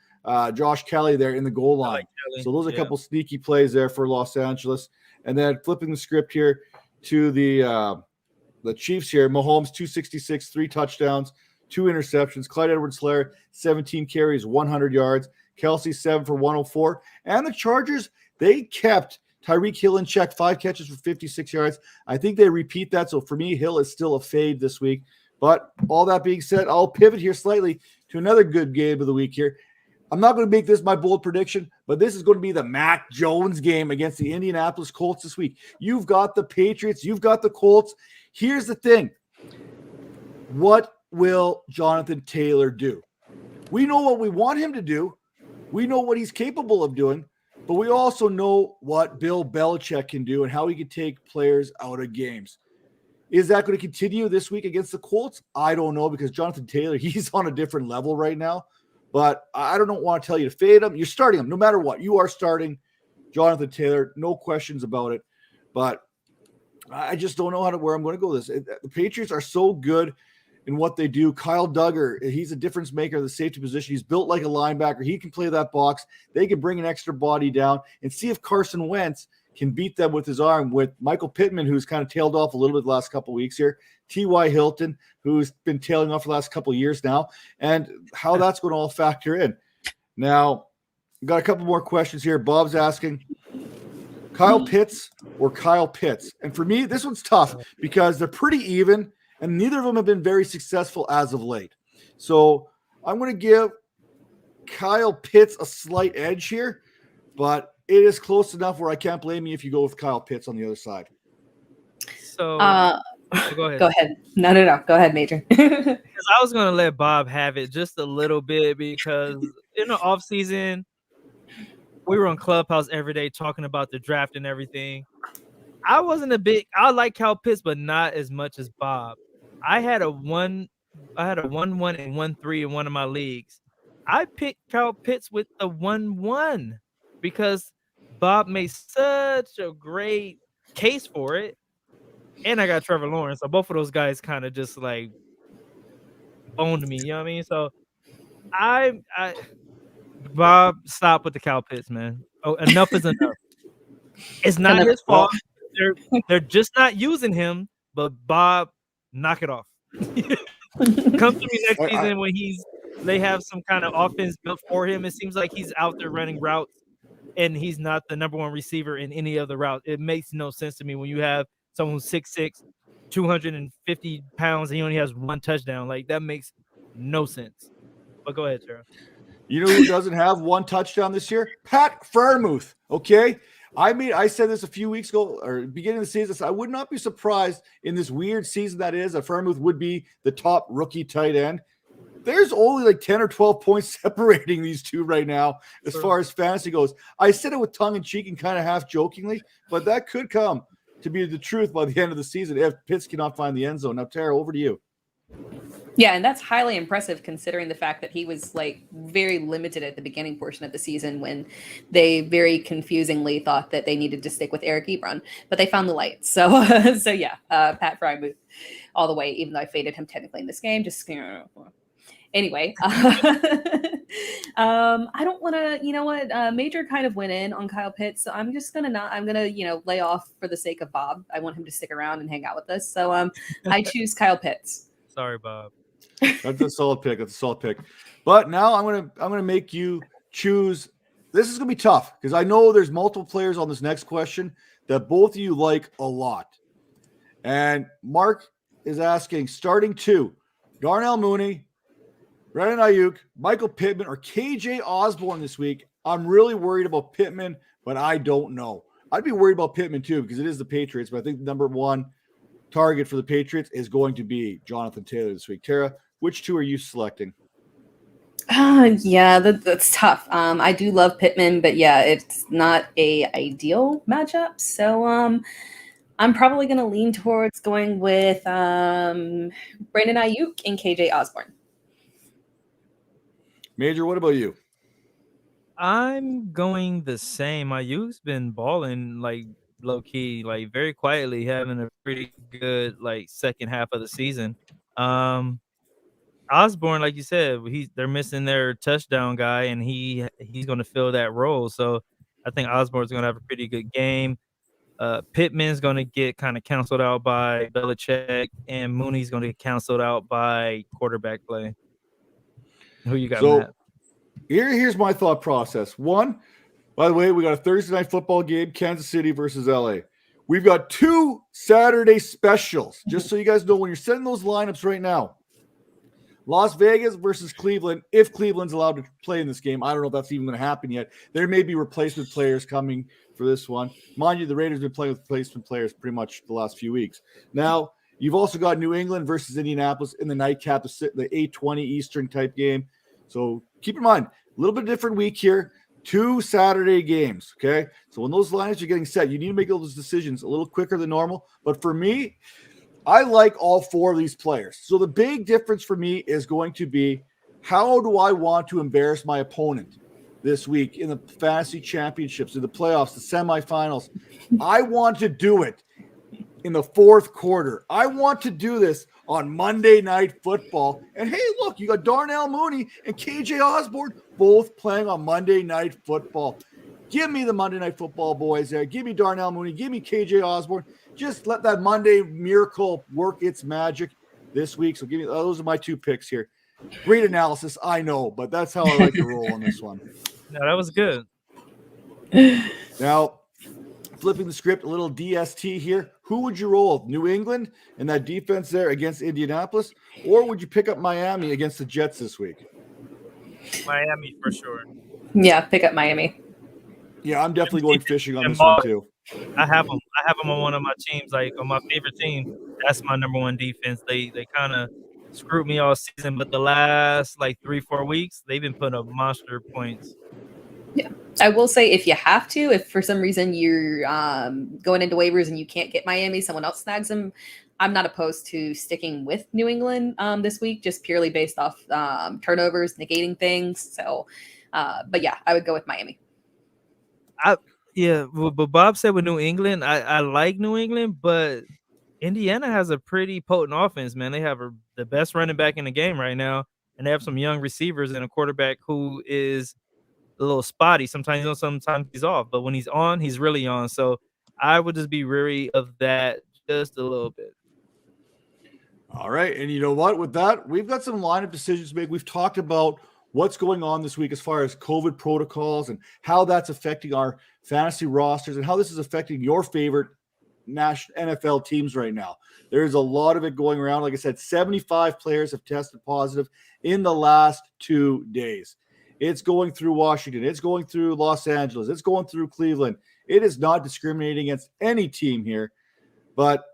[SPEAKER 1] Josh Kelly there in the goal line. So those are a couple sneaky plays there for Los Angeles. And then flipping the script here to the Chiefs here. Mahomes, 266, 3 touchdowns, 2 interceptions. Clyde Edwards-Helaire, 17 carries, 100 yards. Kelsey, 7 for 104. And the Chargers, they kept Tyreek Hill in check, 5 catches for 56 yards. I think they repeat that. So for me, Hill is still a fade this week. But all that being said, I'll pivot here slightly to another good game of the week here. I'm not going to make this my bold prediction, but this is going to be the Mac Jones game against the Indianapolis Colts this week. You've got the Patriots. You've got the Colts. Here's the thing. What will Jonathan Taylor do? We know what we want him to do. We know what he's capable of doing, but we also know what Bill Belichick can do and how he can take players out of games. Is that going to continue this week against the Colts? I don't know, because Jonathan Taylor, he's on a different level right now. But I don't want to tell you to fade him. You're starting him no matter what. You are starting Jonathan Taylor. No questions about it. But I just don't know where I'm going to go with this. The Patriots are so good in what they do. Kyle Duggar, he's a difference maker in the safety position. He's built like a linebacker. He can play that box. They can bring an extra body down and see if Carson Wentz can beat them with his arm, with Michael Pittman, who's kind of tailed off a little bit the last couple of weeks here, T.Y. Hilton, who's been tailing off for the last couple of years now, and how that's going to all factor in. Now, got a couple more questions here. Bob's asking, Kyle Pitts or Kyle Pitts? And for me, this one's tough because they're pretty even, and neither of them have been very successful as of late. So I'm going to give Kyle Pitts a slight edge here, but it is close enough where I can't blame you if you go with Kyle Pitts on the other side.
[SPEAKER 3] So go ahead.
[SPEAKER 5] Go ahead. No. Go ahead, Major.
[SPEAKER 3] Because I was going to let Bob have it just a little bit because in the off season, we were on Clubhouse every day talking about the draft and everything. I like Kyle Pitts, but not as much as Bob. I had a 1-1 and 1-3 in one of my leagues. I picked Kyle Pitts with the 1-1 because Bob made such a great case for it. And I got Trevor Lawrence. So both of those guys kind of just like owned me. You know what I mean? So Bob, stop with the Kyle Pitts, man. Oh, enough is enough. It's not his fault. They're just not using him, but Bob, knock it off. Come to me next season when they have some kind of offense built for him. It seems like he's out there running routes and he's not the number one receiver in any other route. It makes no sense to me when you have someone who's 6'6", 250 pounds, and he only has one touchdown. Like, that makes no sense. But go ahead, Tera.
[SPEAKER 1] You know who doesn't have one touchdown this year? Pat Freiermuth, okay? I said this a few weeks ago, or beginning of the season. So I would not be surprised in this weird season that Freiermuth would be the top rookie tight end. There's only like 10 or 12 points separating these two right now as far as fantasy goes. I said it with tongue in cheek and kind of half jokingly, but that could come to be the truth by the end of the season if Pitts cannot find the end zone. Now, Tera, over to you.
[SPEAKER 5] Yeah, and that's highly impressive considering the fact that he was like very limited at the beginning portion of the season when they very confusingly thought that they needed to stick with Eric Ebron, but they found the light. So, yeah, Pat Freiermuth all the way, even though I faded him technically in this game. Anyway, I don't want to, you know what, Major kind of went in on Kyle Pitts, so I'm just going to lay off for the sake of Bob. I want him to stick around and hang out with us. So I choose Kyle Pitts.
[SPEAKER 3] Sorry, Bob.
[SPEAKER 1] That's a solid pick. But now I'm gonna make you choose. This is gonna be tough because I know there's multiple players on this next question that both of you like a lot. And Mark is asking, starting two, Darnell Mooney, Brandon Ayuk, Michael Pittman, or KJ Osborne this week. I'm really worried about Pittman, but I don't know. I'd be worried about Pittman too because it is the Patriots, but I think the number one target for the Patriots is going to be Jonathan Taylor this week. Tera, which two are you selecting?
[SPEAKER 5] Yeah, that's tough. I do love Pittman, but yeah, it's not a ideal matchup. So I'm probably going to lean towards going with Brandon Ayuk and KJ Osborne.
[SPEAKER 1] Major, what about you?
[SPEAKER 3] I'm going the same. Ayuk's been balling like low key, like very quietly, having a pretty good like second half of the season. Osborne, like you said, they're missing their touchdown guy, and he's going to fill that role. So I think Osborne's going to have a pretty good game. Pittman's going to get kind of canceled out by Belichick, and Mooney's going to get canceled out by quarterback play. Who you got?
[SPEAKER 1] So
[SPEAKER 3] Matt?
[SPEAKER 1] here's my thought process. One, by the way, we got a Thursday night football game, Kansas City versus LA. We've got two Saturday specials, just so you guys know when you're setting those lineups right now. Las Vegas versus Cleveland, if Cleveland's allowed to play in this game. I don't know if that's even going to happen yet. There may be replacement players coming for this one. Mind you, the Raiders have been playing with replacement players pretty much the last few weeks. Now, you've also got New England versus Indianapolis in the nightcap, the 8:20 Eastern type game. So keep in mind, a little bit different week here. Two Saturday games, okay? So when those lineups are getting set, you need to make those decisions a little quicker than normal. But for me, I like all four of these players. So the big difference for me is going to be, how do I want to embarrass my opponent this week in the fantasy championships, in the playoffs, the semifinals? I want to do it in the fourth quarter. I want to do this on Monday Night Football. And hey, look, you got Darnell Mooney and KJ Osborne both playing on Monday Night Football. Give me the Monday Night Football boys there. Give me Darnell Mooney. Give me KJ Osborne. Just let that Monday miracle work its magic this week. So give me those are my 2 picks here. Great analysis, I know, but that's how I like to roll on this one.
[SPEAKER 3] No, that was good.
[SPEAKER 1] Now, flipping the script, a little DST here. Who would you roll? New England and that defense there against Indianapolis? Or would you pick up Miami against the Jets this week?
[SPEAKER 3] Miami for sure.
[SPEAKER 5] Yeah, pick up Miami.
[SPEAKER 1] Yeah, I'm definitely going fishing on this one too.
[SPEAKER 3] I have them. I have them on one of my teams, like on my favorite team. That's my number 1 defense. They kind of screwed me all season, but the last like 3-4 weeks, they've been putting up monster points.
[SPEAKER 5] Yeah, I will say if you have to, if for some reason you're going into waivers and you can't get Miami, someone else snags them. I'm not opposed to sticking with New England this week, just purely based off turnovers, negating things. So, but yeah, I would go with Miami.
[SPEAKER 3] But Bob said with New England, I like New England, but Indiana has a pretty potent offense, man. They have the best running back in the game right now, and they have some young receivers and a quarterback who is a little spotty. Sometimes he's on, sometimes he's off. But when he's on, he's really on. So I would just be wary of that just a little bit.
[SPEAKER 1] All right. And you know what? With that, we've got some lineup decisions to make. We've talked about what's going on this week as far as COVID protocols and how that's affecting our fantasy rosters and how this is affecting your favorite national NFL teams right now. There's a lot of it going around. Like I said, 75 players have tested positive in the last 2 days. It's going through Washington. It's going through Los Angeles. It's going through Cleveland. It is not discriminating against any team here. But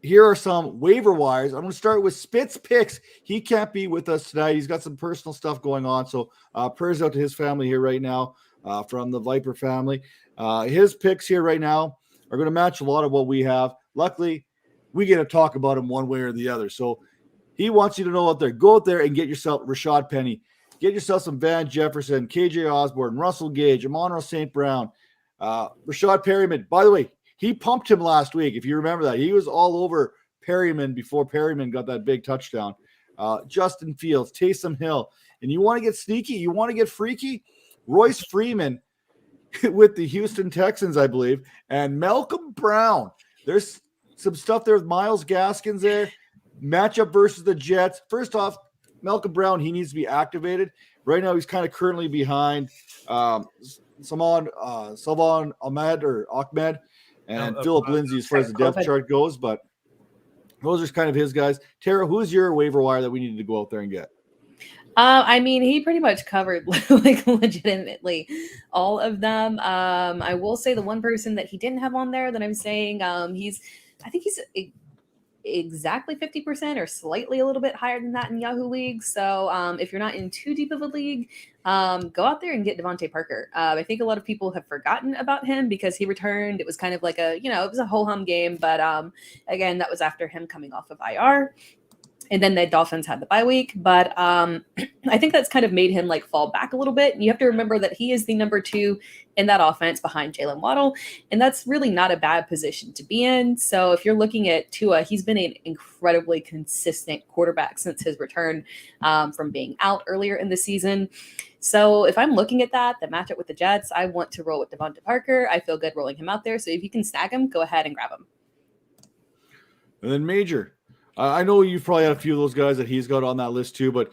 [SPEAKER 1] here are some waiver wires. I'm going to start with Spitz Picks. He can't be with us tonight. He's got some personal stuff going on. So prayers out to his family here right now from the Viper family. His picks here right now are going to match a lot of what we have. Luckily, we get to talk about him one way or the other. So he wants you to know out there, go out there and get yourself Rashad Penny. Get yourself some Van Jefferson, KJ Osborne, Russell Gage, Amon-Ra St. Brown, Rashad Perryman. By the way, he pumped him last week. If you remember that, he was all over Perryman before Perryman got that big touchdown. Justin Fields, Taysom Hill. And you want to get sneaky? You want to get freaky? Royce Freeman with the Houston Texans, I believe, and Malcolm Brown. There's some stuff there with Myles Gaskins there. Matchup versus the Jets. First off, Malcolm Brown, he needs to be activated. Right now, he's kind of currently behind Salvon Ahmed and Philip Lindsay as far as the depth chart goes. But those are kind of his guys. Tara, who's your waiver wire that we needed to go out there and get?
[SPEAKER 5] I mean, he pretty much covered like legitimately all of them. I will say the one person that he didn't have on there that I'm saying I think he's exactly 50% or slightly a little bit higher than that in Yahoo League. So if you're not in too deep of a league, go out there and get Devontae Parker. I think a lot of people have forgotten about him because he returned. It was kind of like it was a ho-hum game. But again, that was after him coming off of IR. And then the Dolphins had the bye week. But I think that's kind of made him like fall back a little bit. And you have to remember that he is the number 2 in that offense behind Jalen Waddle. And that's really not a bad position to be in. So if you're looking at Tua, he's been an incredibly consistent quarterback since his return from being out earlier in the season. So if I'm looking at the matchup with the Jets, I want to roll with Devontae Parker. I feel good rolling him out there. So if you can snag him, go ahead and grab him.
[SPEAKER 1] And then Major. I know you've probably had a few of those guys that he's got on that list too, but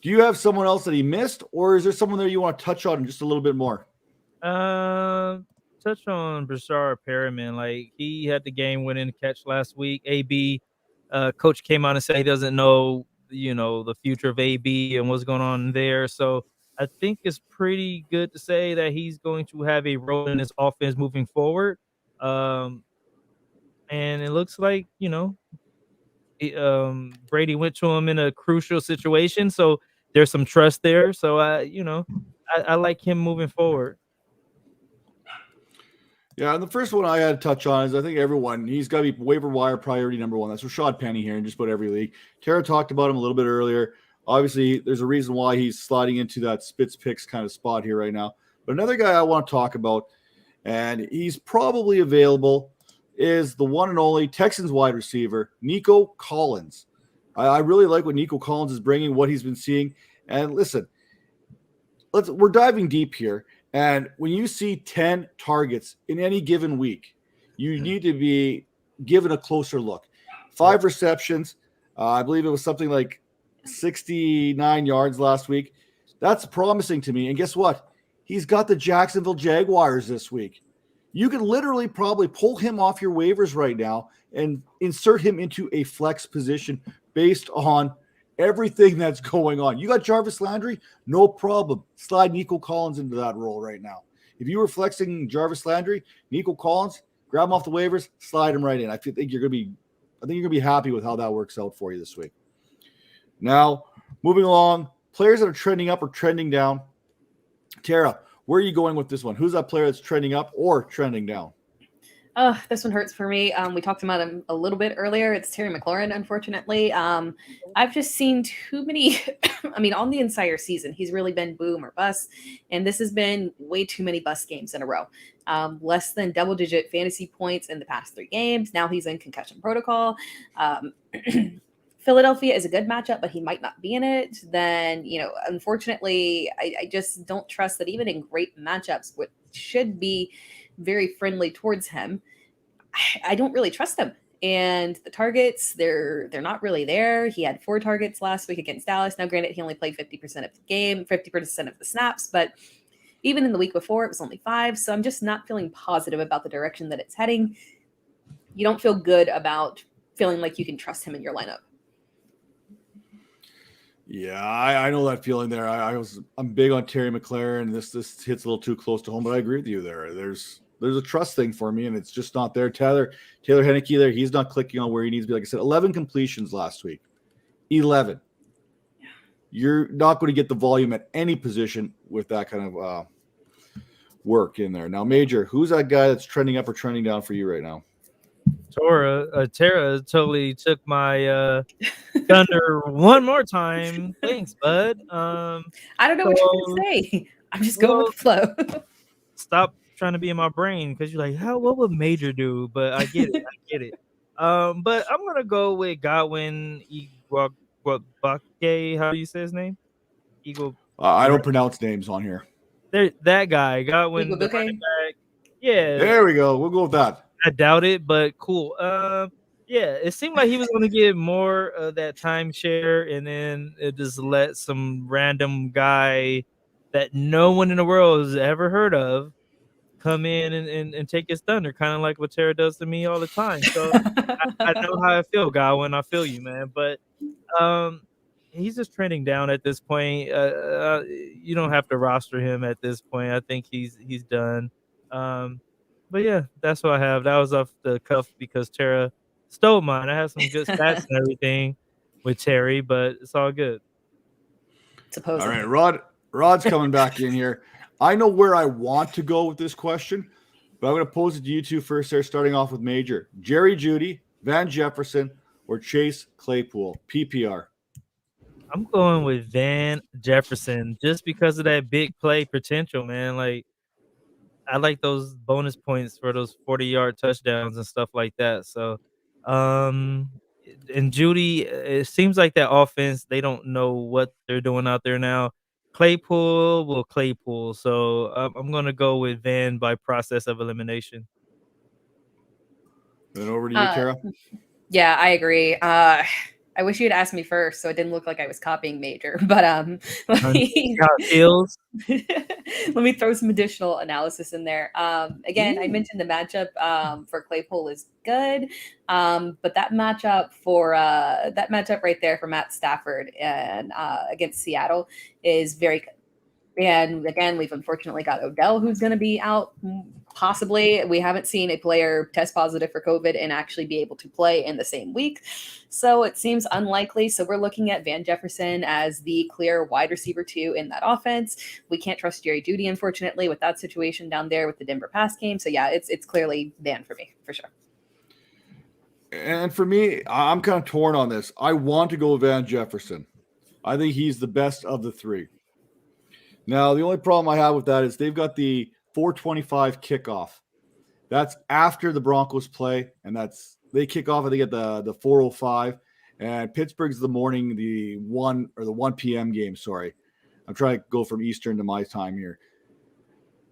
[SPEAKER 1] do you have someone else that he missed, or is there someone there you want to touch on just a little bit more?
[SPEAKER 3] Touch on Brashard Perryman. Like, he had the game-winning catch last week. AB, coach came out and said he doesn't know, the future of AB and what's going on there. So I think it's pretty good to say that he's going to have a role in this offense moving forward. And it looks like, Brady went to him in a crucial situation, so there's some trust there. So I like him moving forward.
[SPEAKER 1] Yeah, and the first one I had to touch on is I think he's got to be waiver wire priority number 1. That's Rashad Penny here in just about every league. Tara talked about him a little bit earlier. Obviously, there's a reason why he's sliding into that Spitz Picks kind of spot here right now. But another guy I want to talk about, and he's probably available is the one and only Texans wide receiver, Nico Collins. I really like what Nico Collins is bringing, what he's been seeing. And listen, we're diving deep here. And when you see 10 targets in any given week, you need to be given a closer look. 5 receptions. I believe it was something like 69 yards last week. That's promising to me. And guess what? He's got the Jacksonville Jaguars this week. You could literally probably pull him off your waivers right now and insert him into a flex position based on everything that's going on. You got Jarvis Landry? No problem. Slide Nico Collins into that role right now. If you were flexing Jarvis Landry, Nico Collins, grab him off the waivers, slide him right in. I think you're going to be happy with how that works out for you this week. Now, moving along, players that are trending up or trending down. Tara, where are you going with this one? Who's that player that's trending up or trending down?
[SPEAKER 5] Oh, this one hurts for me. We talked about him a little bit earlier. It's Terry McLaurin, unfortunately. I've just seen too many. I mean, on the entire season, he's really been boom or bust. And this has been way too many bust games in a row. Less than double-digit fantasy points in the past 3 games. Now he's in concussion protocol. Philadelphia is a good matchup, but he might not be in it. Then, unfortunately, I just don't trust that even in great matchups, what should be very friendly towards him, I don't really trust him. And the targets, they're not really there. He had 4 targets last week against Dallas. Now, granted, he only played 50% of the game, 50% of the snaps, but even in the week before, it was only 5. So I'm just not feeling positive about the direction that it's heading. You don't feel good about feeling like you can trust him in your lineup.
[SPEAKER 1] Yeah, I know that feeling there. I'm big on Terry McLaurin. This hits a little too close to home, but I agree with you there. There's a trust thing for me, and it's just not there. Taylor Henneke there, he's not clicking on where he needs to be. Like I said, 11 completions last week. 11. You're not going to get the volume at any position with that kind of work in there. Now, Major, who's that guy that's trending up or trending down for you right now?
[SPEAKER 3] Tera totally took my thunder one more time. Thanks, bud.
[SPEAKER 5] I don't know what you're going to say. I'm just going with the flow.
[SPEAKER 3] Stop trying to be in my brain because you're like, what would Major do? But I get it. But I'm going to go with Godwin Igwabake. How do you say his name?
[SPEAKER 1] I don't pronounce names on here.
[SPEAKER 3] That guy, Godwin, the running back. Yeah.
[SPEAKER 1] There we go. We'll go with that.
[SPEAKER 3] I doubt it, but cool. Yeah, it seemed like he was going to get more of that timeshare, and then it just let some random guy that no one in the world has ever heard of come in and take his thunder, kind of like what Tara does to me all the time. So I know how I feel, Godwin. I feel you, man. But he's just trending down at this point. You don't have to roster him at this point. I think he's done. But yeah, that's what I have. That was off the cuff because Tara stole mine. I have some good stats and everything with Terry, but it's all good.
[SPEAKER 5] Supposedly.
[SPEAKER 1] All right, Rod's coming back in here. I know where I want to go with this question, but I'm going to pose it to you two first there, starting off with Major. Jerry Jeudy, Van Jefferson, or Chase Claypool, PPR?
[SPEAKER 3] I'm going with Van Jefferson just because of that big play potential, man. Like, I like those bonus points for those 40-yard touchdowns and stuff like that. So, and Jeudy, it seems like that offense, they don't know what they're doing out there now. Claypool. So I'm going to go with Van by process of elimination.
[SPEAKER 1] Then over to you, Tara.
[SPEAKER 5] Yeah, I agree. I wish you had asked me first, so it didn't look like I was copying Major. But let me throw some additional analysis in there. Again, I mentioned the matchup for Claypool is good, but that matchup right there for Matt Stafford and against Seattle is very good. And again, we've unfortunately got Odell, who's going to be out possibly. We haven't seen a player test positive for COVID and actually be able to play in the same week. So it seems unlikely. So we're looking at Van Jefferson as the clear wide receiver 2 in that offense. We can't trust Jerry Jeudy, unfortunately, with that situation down there with the Denver pass game. So yeah, it's clearly Van for me, for sure.
[SPEAKER 1] And for me, I'm kind of torn on this. I want to go Van Jefferson. I think he's the best of the 3. Now, the only problem I have with that is they've got the 4:25 kickoff. That's after the Broncos play, and they kick off, I think, at the 4:05, and Pittsburgh's the morning, the 1 p.m. game. Sorry, I'm trying to go from Eastern to my time here.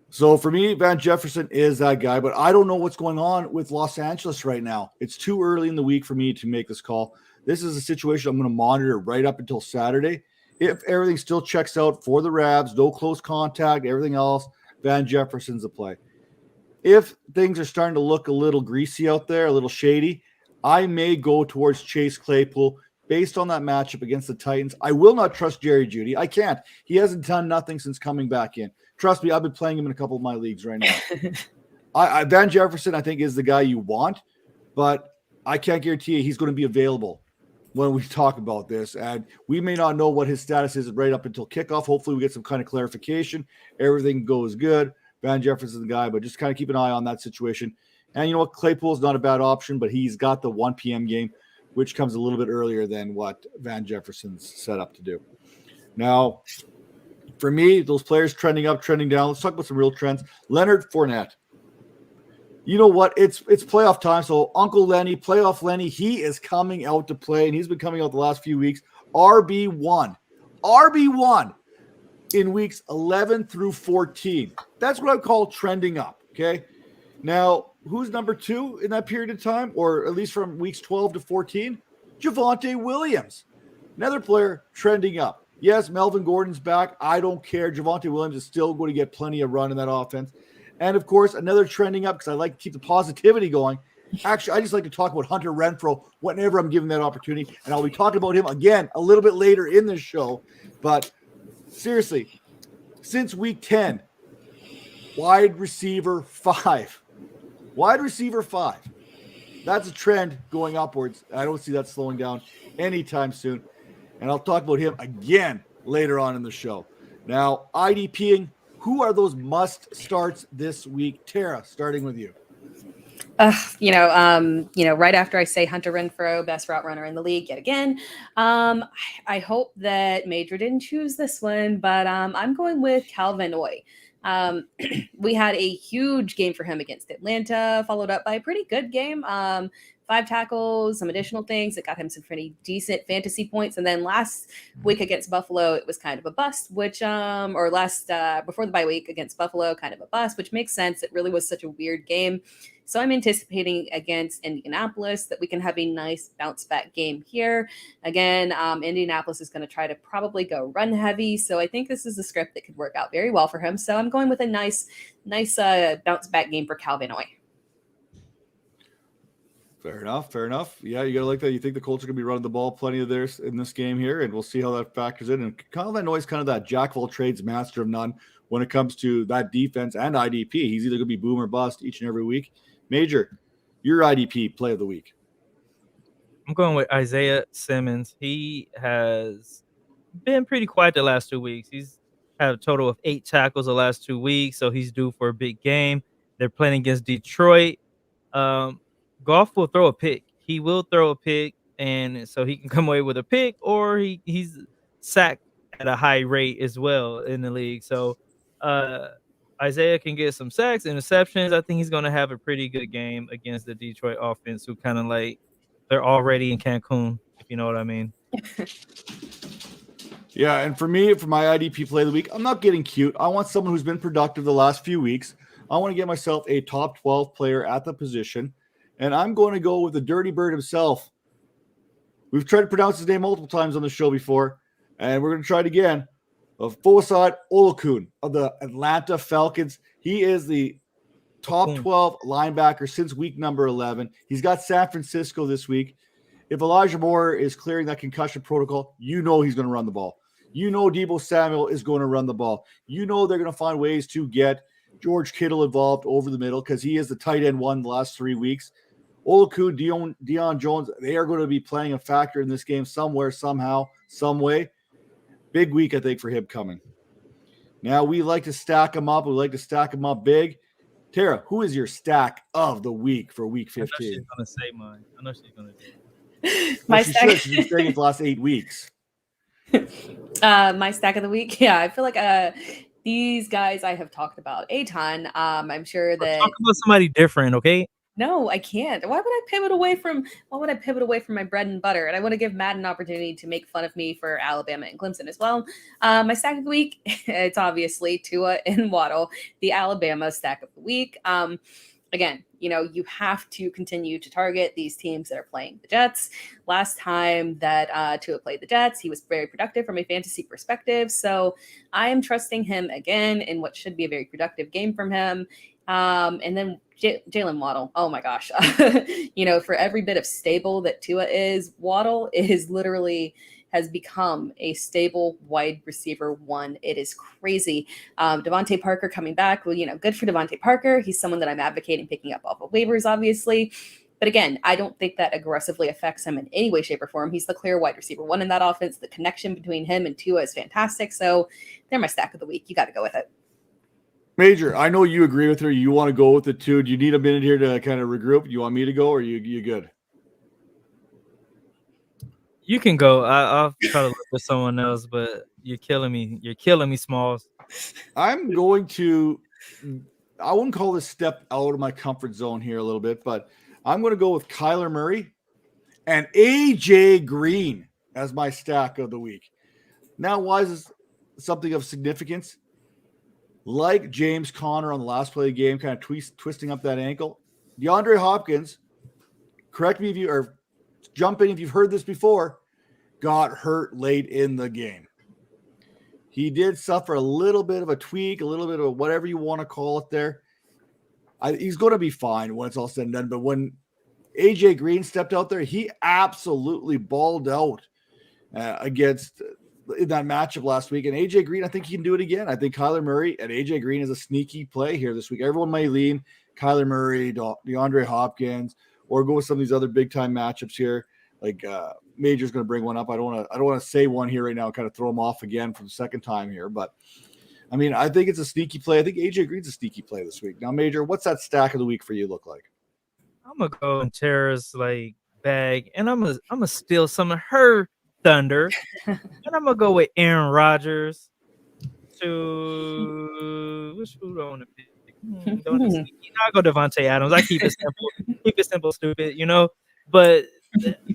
[SPEAKER 1] So for me, Van Jefferson is that guy, but I don't know what's going on with Los Angeles right now. It's too early in the week for me to make this call. This is a situation I'm going to monitor right up until Saturday. If everything still checks out for the Rabs, no close contact, everything else, Van Jefferson's the play. If things are starting to look a little greasy out there, a little shady, I may go towards Chase Claypool based on that matchup against the Titans. I will not trust Jerry Jeudy. I can't. He hasn't done nothing since coming back in. Trust me, I've been playing him in a couple of my leagues right now. Van Jefferson, I think, is the guy you want, but I can't guarantee you he's going to be available when we talk about this. And we may not know what his status is right up until kickoff. Hopefully we get some kind of clarification. Everything goes good. Van Jefferson's the guy, but just kind of keep an eye on that situation. And you know what? Claypool's not a bad option, but he's got the 1 p.m. game, which comes a little bit earlier than what Van Jefferson's set up to do. Now, for me, those players trending up, trending down. Let's talk about some real trends. Leonard Fournette. You know what? It's playoff time. So Uncle Lenny, playoff Lenny, he is coming out to play, and he's been coming out the last few weeks. RB1 in weeks 11 through 14. That's what I call trending up. Okay. Now, who's number 2 in that period of time, or at least from weeks 12 to 14? Javonte Williams, another player trending up. Yes, Melvin Gordon's back. I don't care. Javonte Williams is still going to get plenty of run in that offense. And, of course, another trending up because I like to keep the positivity going. Actually, I just like to talk about Hunter Renfrow whenever I'm given that opportunity. And I'll be talking about him again a little bit later in this show. But seriously, since week 10, wide receiver 5. Wide receiver 5. That's a trend going upwards. I don't see that slowing down anytime soon. And I'll talk about him again later on in the show. Now, IDPing, who are those must starts this week? Tera, starting with you.
[SPEAKER 5] Right after I say Hunter Renfrow, best route runner in the league yet again. I hope that Major didn't choose this one, but I'm going with Calvin Oy. We had a huge game for him against Atlanta, followed up by a pretty good game. 5 tackles, some additional things that got him some pretty decent fantasy points. And then last week against Buffalo, it was kind of a bust, before the bye week against Buffalo, kind of a bust, which makes sense. It really was such a weird game. So I'm anticipating against Indianapolis that we can have a nice bounce back game here. Again, Indianapolis is going to try to probably go run heavy. So I think this is a script that could work out very well for him. So I'm going with a nice bounce back game for Calvin Oy.
[SPEAKER 1] Fair enough. Yeah, you got to like that. You think the Colts are going to be running the ball plenty of theirs in this game here, and we'll see how that factors in. And Calvin Oy is kind of that jack of all trades, master of none when it comes to that defense and IDP. He's either going to be boom or bust each and every week. Major, your IDP play of the week.
[SPEAKER 3] I'm going with Isaiah Simmons. He has been pretty quiet the last 2 weeks. He's had a total of 8 tackles the last 2 weeks, so he's due for a big game. They're playing against Detroit. Goff will throw a pick. He will throw a pick, and so he can come away with a pick, or he's sacked at a high rate as well in the league. So Isaiah can get some sacks, interceptions. I think he's going to have a pretty good game against the Detroit offense, who kind of like they're already in Cancun, if you know what I mean.
[SPEAKER 1] Yeah, and for me, for my IDP play of the week, I'm not getting cute. I want someone who's been productive the last few weeks. I want to get myself a top 12 player at the position, and I'm going to go with the Dirty Bird himself. We've tried to pronounce his name multiple times on the show before, and we're going to try it again. Foyesade Oluokun of the Atlanta Falcons. He is the top 12 linebacker since week number 11. He's got San Francisco this week. If Elijah Moore is clearing that concussion protocol, you know he's going to run the ball. You know Deebo Samuel is going to run the ball. You know they're going to find ways to get George Kittle involved over the middle because he is the tight end one the last 3 weeks. Oluokun, Deion Jones, they are going to be playing a factor in this game somewhere, somehow, some way. Big week, I think, for him coming. Now, we like to stack them up. We like to stack them up big. Tera, who is your stack of the week for week 15?
[SPEAKER 3] I know she's going to say mine. I know she's going to do it.
[SPEAKER 5] My
[SPEAKER 1] stack. She's been saying it the last 8 weeks.
[SPEAKER 5] My stack of the week. Yeah, I feel like These guys I have talked about a ton. I'm sure that
[SPEAKER 3] Talk about somebody different, okay?
[SPEAKER 5] no, I can't. Why would I pivot away from my bread and butter? And I want to give Matt an opportunity to make fun of me for Alabama and Clemson as well. My stack of the week, it's obviously Tua and Waddle, the Alabama stack of the week. Again, you have to continue to target these teams that are playing the Jets. Last time that Tua played the Jets, he was very productive from a fantasy perspective. So I am trusting him again in what should be a very productive game from him. And then Jalen Waddle. Oh my gosh. For every bit of stable that Tua is, Waddle is literally has become a stable wide receiver one. It is crazy. Devontae Parker coming back. Well, good for Devontae Parker. He's someone that I'm advocating picking up off of waivers, obviously. But again, I don't think that aggressively affects him in any way, shape, or form. He's the clear wide receiver one in that offense. The connection between him and Tua is fantastic. So they're my stack of the week. You got to go with it.
[SPEAKER 1] Major, I know you agree with her. You want to go with it too. Do you need a minute here to kind of regroup? Do you want me to go, or you good?
[SPEAKER 3] You can go. I'll try to look for someone else, but you're killing me. You're killing me, Smalls.
[SPEAKER 1] I'm going to. I wouldn't call this step out of my comfort zone here a little bit, but I'm going to go with Kyler Murray and AJ Green as my stack of the week. Now, why is this something of significance? Like James Conner on the last play of the game, kind of twisting up that ankle. DeAndre Hopkins, correct me if you or jump in if you've heard this before, got hurt late in the game. He did suffer a little bit of a tweak, a little bit of whatever you want to call it there. He's going to be fine when it's all said and done. But when AJ Green stepped out there, he absolutely balled out against in that matchup last week. And AJ Green, I think he can do it again. I think Kyler Murray and AJ Green is a sneaky play here this week. Everyone may lean Kyler Murray, DeAndre Hopkins, or go with some of these other big time matchups here. Like Major's going to bring one up. I don't want to say one here right now and kind of throw him off again for the second time here. But I mean, I think it's a sneaky play. I think AJ Green's a sneaky play this week. Now, Major, what's that stack of the week for you look like?
[SPEAKER 3] I'm gonna go in Tera's bag, and I'm gonna steal some of her thunder, and I'm gonna go with Aaron Rodgers. To which food I want to pick? I'll go Devontae Adams. I keep it simple. Keep it simple, stupid. But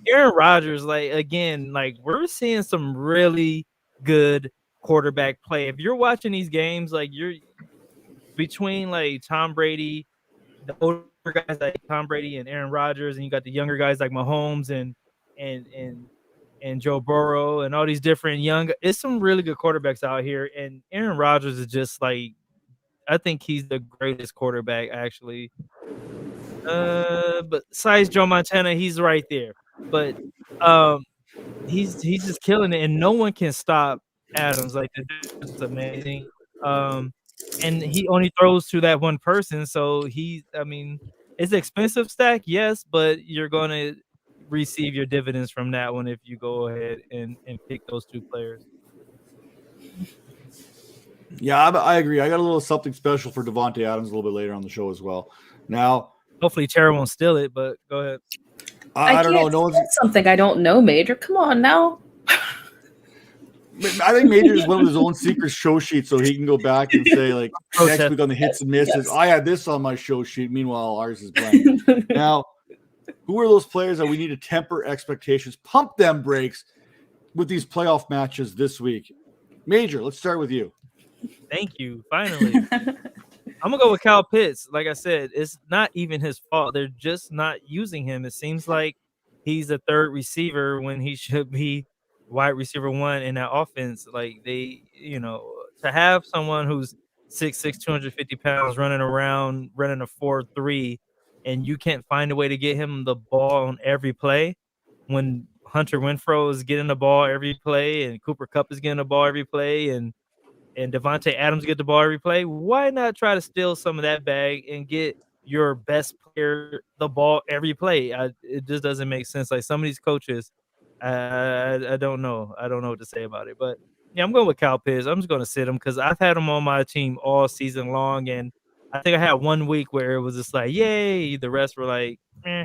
[SPEAKER 3] Aaron Rodgers, we're seeing some really good quarterback play. If you're watching these games, you're between Tom Brady, the older guys like Tom Brady and Aaron Rodgers, and you got the younger guys like Mahomes and Joe Burrow and all these different it's some really good quarterbacks out here. And Aaron Rodgers is just I think he's the greatest quarterback actually. But besides Joe Montana, he's right there. But he's just killing it, and no one can stop Adams. It's amazing. And he only throws to that one person, so it's an expensive stack, yes, but you're gonna receive your dividends from that one if you go ahead and pick those two players.
[SPEAKER 1] Yeah, I agree. I got a little something special for Devontae Adams a little bit later on the show as well. Now,
[SPEAKER 3] hopefully Tera won't steal it, but go ahead.
[SPEAKER 1] I don't know. No one's
[SPEAKER 5] something I don't know, Major. Come on now.
[SPEAKER 1] I think Major is one of his own secret show sheets, so he can go back and say next week on the hits and misses, I had this on my show sheet. Meanwhile, ours is blank. Now, who are those players that we need to temper expectations, pump them brakes with these playoff matches this week? Major, let's start with you.
[SPEAKER 3] Thank you. Finally. I'm going to go with Kyle Pitts. Like I said, it's not even his fault. They're just not using him. It seems like he's a third receiver when he should be wide receiver one in that offense. To have someone who's 6'6", 250 pounds running around, running a 4.3, and you can't find a way to get him the ball on every play when Hunter Renfrow is getting the ball every play and Cooper Kupp is getting the ball every play and Devontae Adams get the ball every play. Why not try to steal some of that bag and get your best player the ball every play? It just doesn't make sense. Like some of these coaches, I don't know. I don't know what to say about it. But yeah, I'm going with Kyle Pitts. I'm just going to sit him because I've had him on my team all season long, and I think I had 1 week where it was just yay. The rest were eh.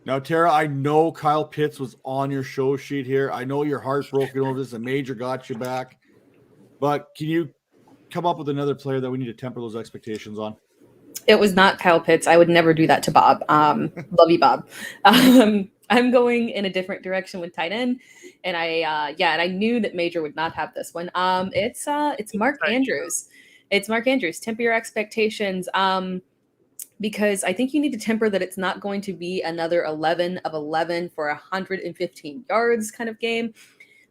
[SPEAKER 1] Now, Tera, I know Kyle Pitts was on your show sheet here. I know you're heartbroken over this. A Major got you back. But can you come up with another player that we need to temper those expectations on?
[SPEAKER 5] It was not Kyle Pitts. I would never do that to Bob. Love you, Bob. I'm going in a different direction with tight end, and I knew that Major would not have this one. It's Mark Andrews. It's Mark Andrews. Temper your expectations. Because I think you need to temper that it's not going to be another 11 of 11 for 115 yards kind of game.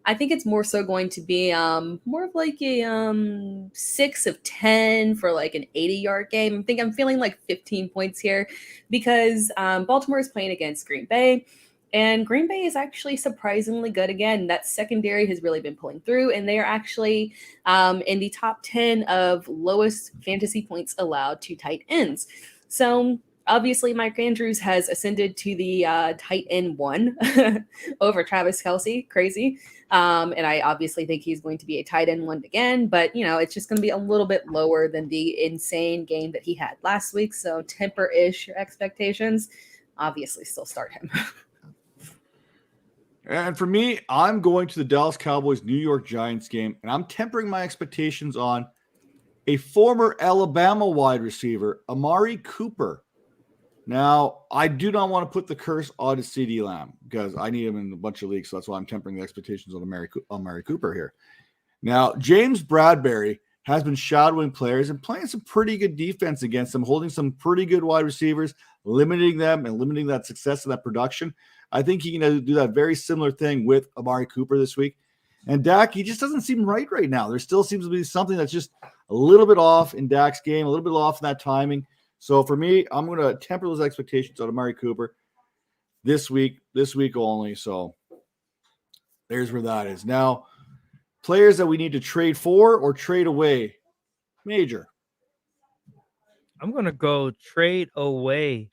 [SPEAKER 5] I think it's more so going to be more of like a 6 of 10 for like an 80-yard game. I'm feeling like 15 points here because Baltimore is playing against Green Bay, and Green Bay is actually surprisingly good again. That secondary has really been pulling through, and they are actually in the top 10 of lowest fantasy points allowed to tight ends. So obviously, Mike Andrews has ascended to the tight end 1 over Travis Kelce. Crazy. And I obviously think he's going to be a tight end 1 again, but it's just going to be a little bit lower than the insane game that he had last week. So temper-ish your expectations. Obviously, still start him.
[SPEAKER 1] And for me, I'm going to the Dallas Cowboys New York Giants game, and I'm tempering my expectations on a former Alabama wide receiver, Amari Cooper. Now, I do not want to put the curse on to CeeDee Lamb because I need him in a bunch of leagues, so that's why I'm tempering the expectations on Amari Cooper here. Now, James Bradbury has been shadowing players and playing some pretty good defense against them, holding some pretty good wide receivers, limiting them and limiting that success and that production. I think he can do that very similar thing with Amari Cooper this week. And Dak, he just doesn't seem right now. There still seems to be something that's just a little bit off in Dak's game, a little bit off in that timing. So for me, I'm going to temper those expectations on Amari Cooper this week only. So there's where that is. Now, players that we need to trade for or trade away. Major.
[SPEAKER 3] I'm going to go trade away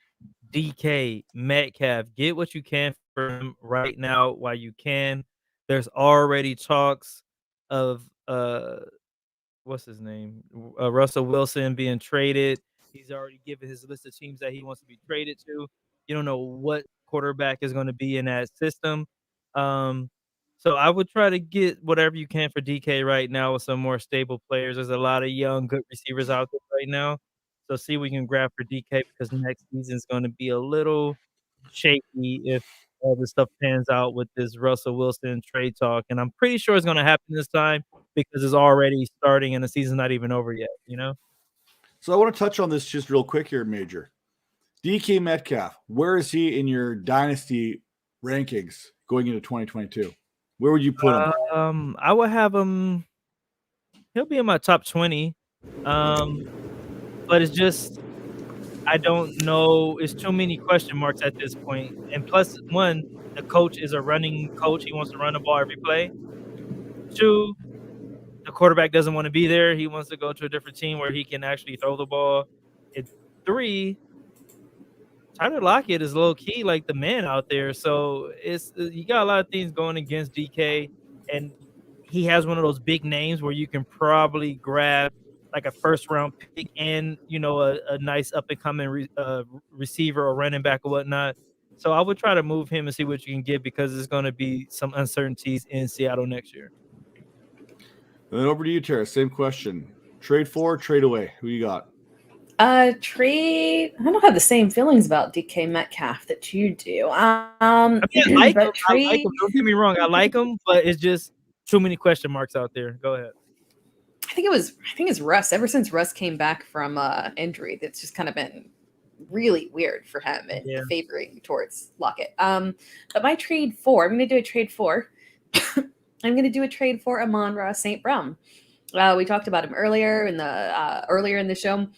[SPEAKER 3] DK Metcalf. Get what you can for him right now while you can. There's already talks of what's his name? Russell Wilson being traded. He's already given his list of teams that he wants to be traded to. You don't know what quarterback is going to be in that system. So I would try to get whatever you can for DK right now with some more stable players. There's a lot of young, good receivers out there right now. So see what we can grab for DK because next season is going to be a little shaky if all this stuff pans out with this Russell Wilson trade talk. And I'm pretty sure it's going to happen this time because it's already starting and the season's not even over yet,
[SPEAKER 1] So I want to touch on this just real quick here, Major. DK Metcalf, where is he in your dynasty rankings going into 2022? Where would you put him?
[SPEAKER 3] I would have him. He'll be in my top 20. But it's just, I don't know. It's too many question marks at this point. And plus, one, the coach is a running coach. He wants to run the ball every play. Two, the quarterback doesn't want to be there. He wants to go to a different team where he can actually throw the ball. And three, Tyler Lockett is low key like the man out there. So it's you got a lot of things going against DK, and he has one of those big names where you can probably grab like a first round pick and a nice up and coming receiver or running back or whatnot. So I would try to move him and see what you can get because there's going to be some uncertainties in Seattle next year.
[SPEAKER 1] And then over to you, Tera. Same question. Trade for, trade away. Who you got?
[SPEAKER 5] Trade. I don't have the same feelings about DK Metcalf that you do.
[SPEAKER 3] I like him. Don't get me wrong. I like him, but it's just too many question marks out there. Go ahead.
[SPEAKER 5] I think it's Russ. Ever since Russ came back from injury, that's just kind of been really weird for him and favoring towards Lockett. But my trade for, I'm going to do a trade for. I'm going to do a trade for Amon-Ra St. Brown. We talked about him earlier in the show.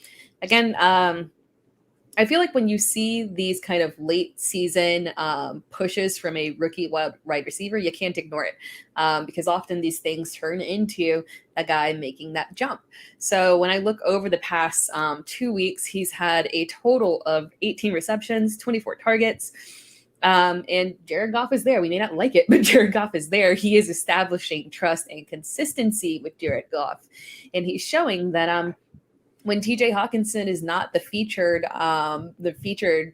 [SPEAKER 5] Again, I feel like when you see these kind of late season pushes from a rookie wide receiver, you can't ignore it because often these things turn into a guy making that jump. So when I look over the past 2 weeks, he's had a total of 18 receptions, 24 targets. And Jared Goff is there. We may not like it, but Jared Goff is there. He is establishing trust and consistency with Jared Goff. And he's showing that when TJ Hawkinson is not the featured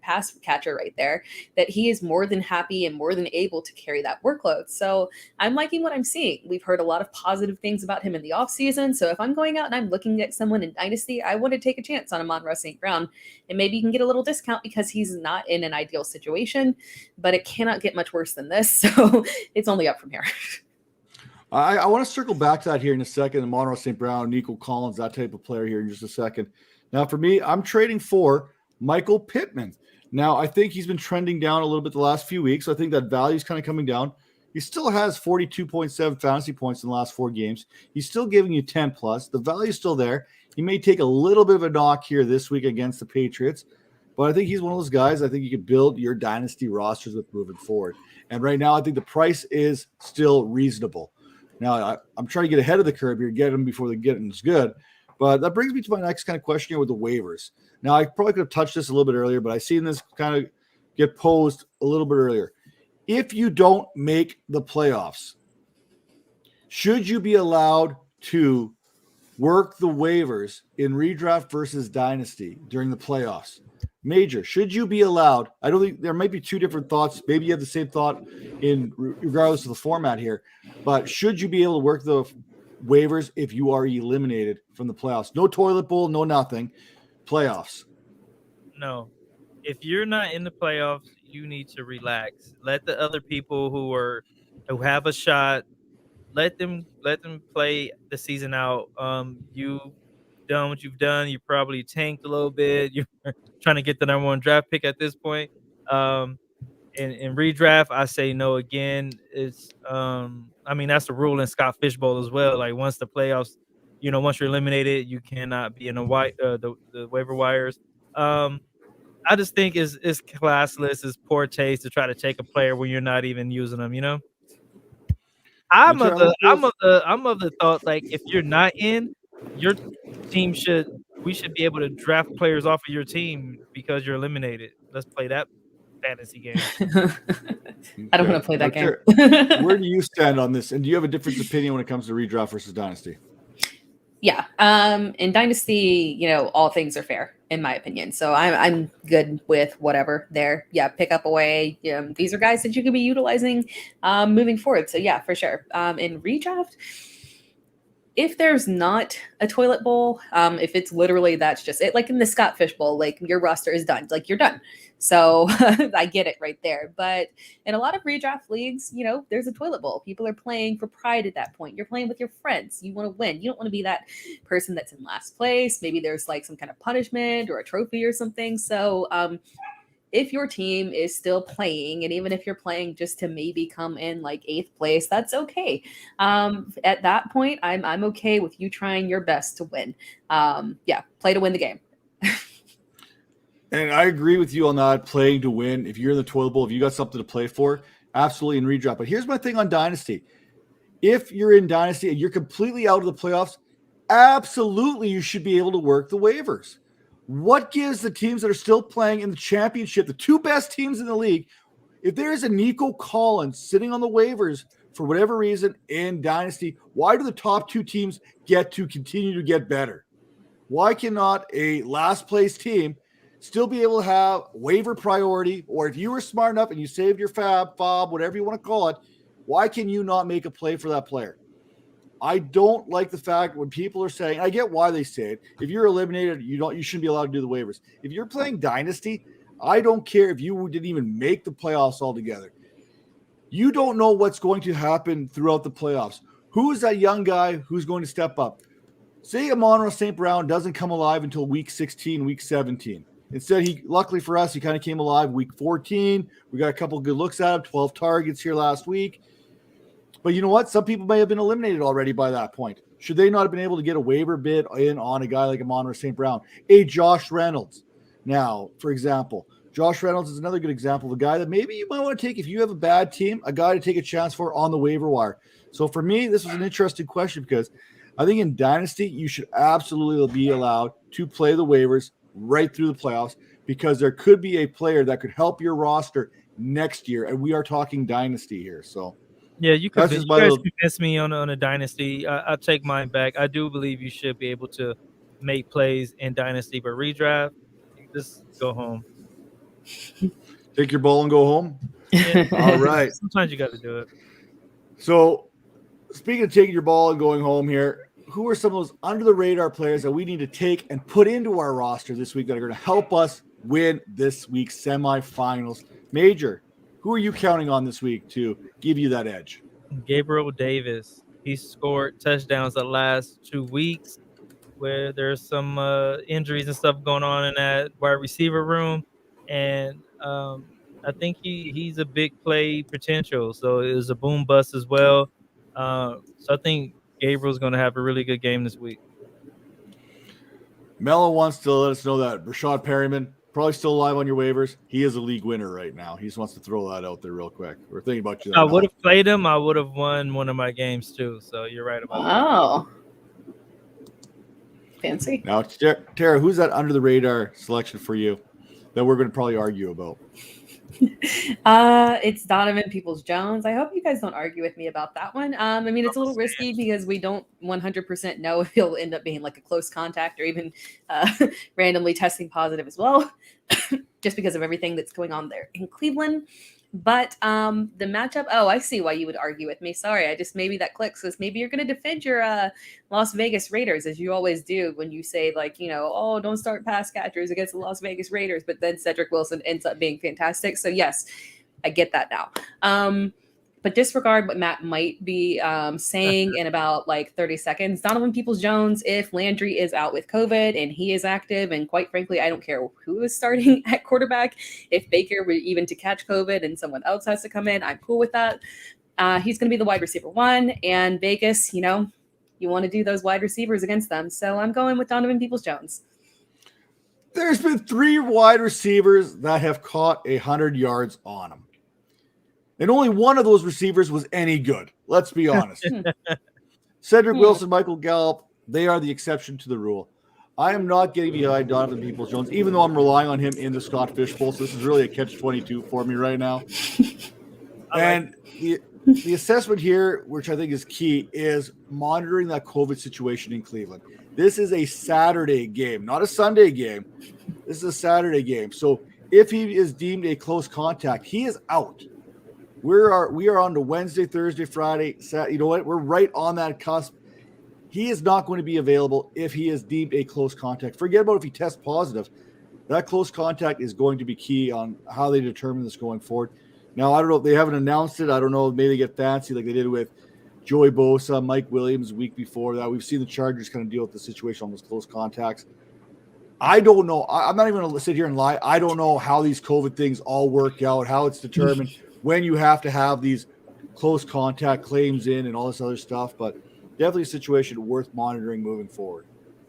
[SPEAKER 5] pass catcher right there, that he is more than happy and more than able to carry that workload. So I'm liking what I'm seeing. We've heard a lot of positive things about him in the offseason. So if I'm going out and I'm looking at someone in Dynasty, I want to take a chance on Amon-Ra St. Brown. And maybe you can get a little discount because he's not in an ideal situation, but it cannot get much worse than this. So it's only up from here.
[SPEAKER 1] I want to circle back to that here in a second. Amon-Ra St. Brown, Nico Collins, that type of player here in just a second. Now, for me, I'm trading for Michael Pittman. Now, I think he's been trending down a little bit the last few weeks. So I think that value is kind of coming down. He still has 42.7 fantasy points in the last 4 games. He's still giving you 10 plus. The value is still there. He may take a little bit of a knock here this week against the Patriots, but I think he's one of those guys I think you could build your dynasty rosters with moving forward. And right now, I think the price is still reasonable. Now, I'm trying to get ahead of the curve here, get them before the getting is good. But that brings me to my next kind of question here with the waivers. Now, I probably could have touched this a little bit earlier, but I seen this kind of get posed a little bit earlier. If you don't make the playoffs, should you be allowed to work the waivers in redraft versus dynasty during the playoffs? Major, should you be allowed? I don't think there might be 2 different thoughts. Maybe you have the same thought in regardless of the format here, but should you be able to work the waivers if you are eliminated from the playoffs? No toilet bowl, no nothing. Playoffs.
[SPEAKER 3] No. If you're not in the playoffs, you need to relax. Let the other people who have a shot, let them play the season out. You've done what you've done. You probably tanked a little bit. You're trying to get the number 1 draft pick at this point. In redraft, I say no again. It's that's the rule in Scott Fishbowl as well. Like once the playoffs, once you're eliminated, you cannot be in the waiver wires. I just think it's classless, it's poor taste to try to take a player when you're not even using them. I'm of the thought, like, if you're not in your team, we should be able to draft players off of your team because you're eliminated. Let's play that fantasy game.
[SPEAKER 5] I don't want to play that game.
[SPEAKER 1] Where do you stand on this? And do you have a different opinion when it comes to redraft versus dynasty?
[SPEAKER 5] Yeah. In dynasty, all things are fair in my opinion. So I'm good with whatever there. Yeah. Pick up away. These are guys that you could be utilizing moving forward. So yeah, for sure. In redraft, if there's not a toilet bowl, if it's literally that's just it, like in the Scott Fish Bowl, like your roster is done, like you're done. So I get it right there. But in a lot of redraft leagues, there's a toilet bowl. People are playing for pride at that point. You're playing with your friends. You want to win. You don't want to be that person that's in last place. Maybe there's like some kind of punishment or a trophy or something. So if your team is still playing, and even if you're playing just to maybe come in like 8th place, that's okay. At that point, I'm okay with you trying your best to win. Play to win the game.
[SPEAKER 1] And I agree with you on that, playing to win. If you're in the toilet bowl, if you got something to play for, absolutely in redraft. But here's my thing on Dynasty. If you're in Dynasty and you're completely out of the playoffs, absolutely you should be able to work the waivers. What gives the teams that are still playing in the championship, the 2 best teams in the league, if there is a Nico Collins sitting on the waivers for whatever reason in Dynasty, why do the top 2 teams get to continue to get better? Why cannot a last place team still be able to have waiver priority? Or if you were smart enough and you saved your fob, whatever you want to call it, why can you not make a play for that player? I don't like the fact when people are saying, I get why they say it. If you're eliminated, you shouldn't be allowed to do the waivers. If you're playing Dynasty, I don't care if you didn't even make the playoffs altogether. You don't know what's going to happen throughout the playoffs. Who is that young guy who's going to step up? Say Amon-Ra St. Brown doesn't come alive until week 16, week 17. Instead, luckily for us, he kind of came alive week 14. We got a couple of good looks at him, 12 targets here last week. But you know what? Some people may have been eliminated already by that point. Should they not have been able to get a waiver bid in on a guy like Amon-Ra St. Brown? Josh Reynolds. Now, for example, Josh Reynolds is another good example of a guy that maybe you might want to take if you have a bad team, a guy to take a chance for on the waiver wire. So for me, this was an interesting question because I think in Dynasty, you should absolutely be allowed to play the waivers right through the playoffs because there could be a player that could help your roster next year. And we are talking Dynasty here. So
[SPEAKER 3] yeah, you guys convince me on a Dynasty. I'll take mine back. I do believe you should be able to make plays in Dynasty, but redraft, just go home.
[SPEAKER 1] Take your ball and go home.
[SPEAKER 3] Yeah.
[SPEAKER 1] All right.
[SPEAKER 3] Sometimes you got to do it.
[SPEAKER 1] So, speaking of taking your ball and going home here, who are some of those under the radar players that we need to take and put into our roster this week that are going to help us win this week's semifinals? Major, who are you counting on this week to give you that edge?
[SPEAKER 3] Gabriel Davis. He scored touchdowns the last 2 weeks where there's some injuries and stuff going on in that wide receiver room. And I think he's a big play potential. So it was a boom bust as well. So I think Gabriel's going to have a really good game this week.
[SPEAKER 1] Mello wants to let us know that Rashad Perryman, probably still alive on your waivers. He is a league winner right now. He just wants to throw that out there real quick. We're thinking about you.
[SPEAKER 3] I would have played him. I would have won one of my games too. So you're right about that.
[SPEAKER 5] Oh. Fancy.
[SPEAKER 1] Now, Tara, who's that under the radar selection for you that we're going to probably argue about?
[SPEAKER 5] It's Donovan Peoples-Jones. I hope you guys don't argue with me about that one. I mean, it's a little risky because we don't 100% know if he'll end up being like a close contact or even randomly testing positive as well, just because of everything that's going on there in Cleveland. But the matchup, I see why you would argue with me. Sorry, maybe that clicks because maybe you're going to defend your Las Vegas Raiders as you always do when you say don't start pass catchers against the Las Vegas Raiders, but then Cedric Wilson ends up being fantastic. So yes, I get that now. But disregard what Matt might be saying in about 30 seconds. Donovan Peoples-Jones, if Landry is out with COVID and he is active, and quite frankly, I don't care who is starting at quarterback. If Baker were even to catch COVID and someone else has to come in, I'm cool with that. He's going to be the wide receiver 1. And Vegas, you want to do those wide receivers against them. So I'm going with Donovan Peoples-Jones.
[SPEAKER 1] There's been 3 wide receivers that have caught 100 yards on them. And only one of those receivers was any good. Let's be honest. Cedric Wilson, Michael Gallup, they are the exception to the rule. I am not getting behind Donovan Peoples-Jones, even though I'm relying on him in the Scott Fish Bowl. So this is really a catch-22 for me right now. And the assessment here, which I think is key, is monitoring that COVID situation in Cleveland. This is a Saturday game, not a Sunday game. This is a Saturday game. So if he is deemed a close contact, he is out. We are on to Wednesday, Thursday, Friday, Saturday. You know what? We're right on that cusp. He is not going to be available if he is deemed a close contact. Forget about if he tests positive. That close contact is going to be key on how they determine this going forward. Now, I don't know if they haven't announced it. I don't know. Maybe they get fancy like they did with Joey Bosa, Mike Williams a week before that. We've seen the Chargers kind of deal with the situation on those close contacts. I don't know. I'm not even going to sit here and lie. I don't know how these COVID things all work out, how it's determined. When you have to have these close contact claims in and all this other stuff, but definitely a situation worth monitoring moving forward.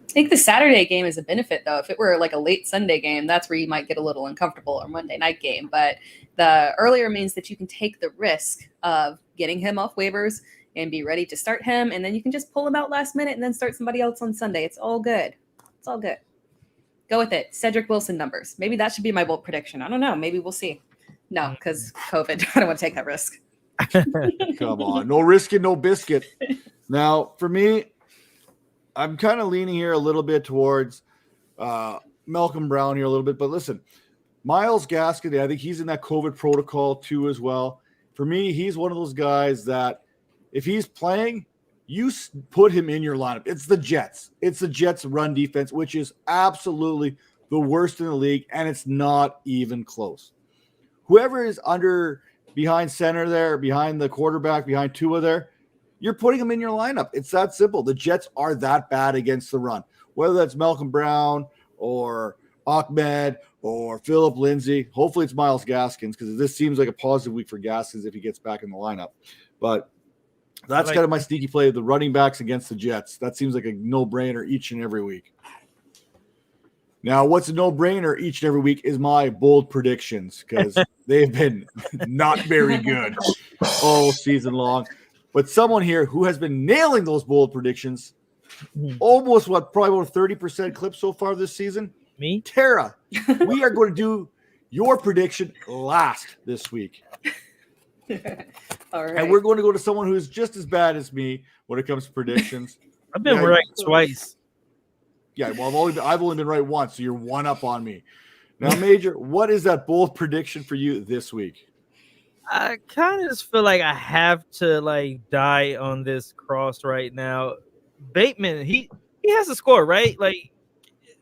[SPEAKER 5] I think the Saturday game is a benefit, though. If it were like a late Sunday game, that's where you might get a little uncomfortable, or Monday night game. But the earlier means that you can take the risk of getting him off waivers and be ready to start him, and then you can just pull him out last minute and then start somebody else on Sunday. It's all good. It's all good. Go with it. Cedric Wilson numbers. Maybe that should be my bold prediction. I don't know. Maybe we'll see. No, because COVID. I don't want to take that risk.
[SPEAKER 1] Come on. No risking, no biscuit. Now, for me, I'm kind of leaning here a little bit towards Malcolm Brown here a little bit. But listen, Myles Gaskin, I think he's in that COVID protocol too as well. For me, he's one of those guys that if he's playing, you put him in your lineup. It's the Jets. It's the Jets' run defense, which is absolutely the worst in the league, and it's not even close. Whoever is behind center there, behind the quarterback, behind Tua there, you're putting them in your lineup. It's that simple. The Jets are that bad against the run. Whether that's Malcolm Brown or Ahmed or Phillip Lindsay. Hopefully it's Myles Gaskins because this seems like a positive week for Gaskins if he gets back in the lineup. But that's kind of my sneaky play, the running backs against the Jets. That seems like a no-brainer each and every week. Now, what's a no-brainer each and every week is my bold predictions because they've been not very good all season long. But someone here who has been nailing those bold predictions, almost probably about a 30% clip so far this season.
[SPEAKER 3] Me?
[SPEAKER 1] Tara, we are going to do your prediction last this week.
[SPEAKER 5] All right.
[SPEAKER 1] And we're going to go to someone who's just as bad as me when it comes to predictions.
[SPEAKER 3] I've been right twice.
[SPEAKER 1] Yeah, well, I've only been right once, so you're one up on me. Now, Major, what is that bold prediction for you this week?
[SPEAKER 3] I kind of just feel like I have to like die on this cross right now. Bateman, he has to score, right? Like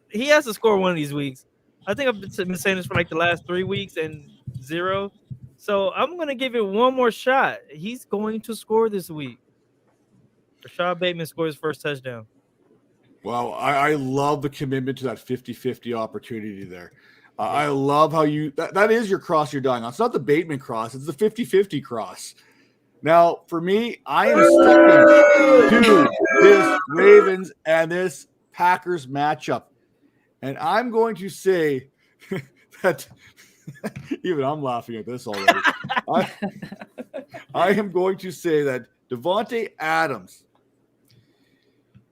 [SPEAKER 3] he has to score one of these weeks. I think I've been saying this for like the last 3 weeks and 0. So I'm gonna give it one more shot. He's going to score this week. Rashad Bateman scores his first touchdown.
[SPEAKER 1] Well, I love the commitment to that 50-50 opportunity there. I love how that is your cross you're dying on. It's not the Bateman cross. It's the 50-50 cross. Now, for me, I am sticking to this Ravens and this Packers matchup. And I'm going to say that even I'm laughing at this already. I am going to say that Davante Adams,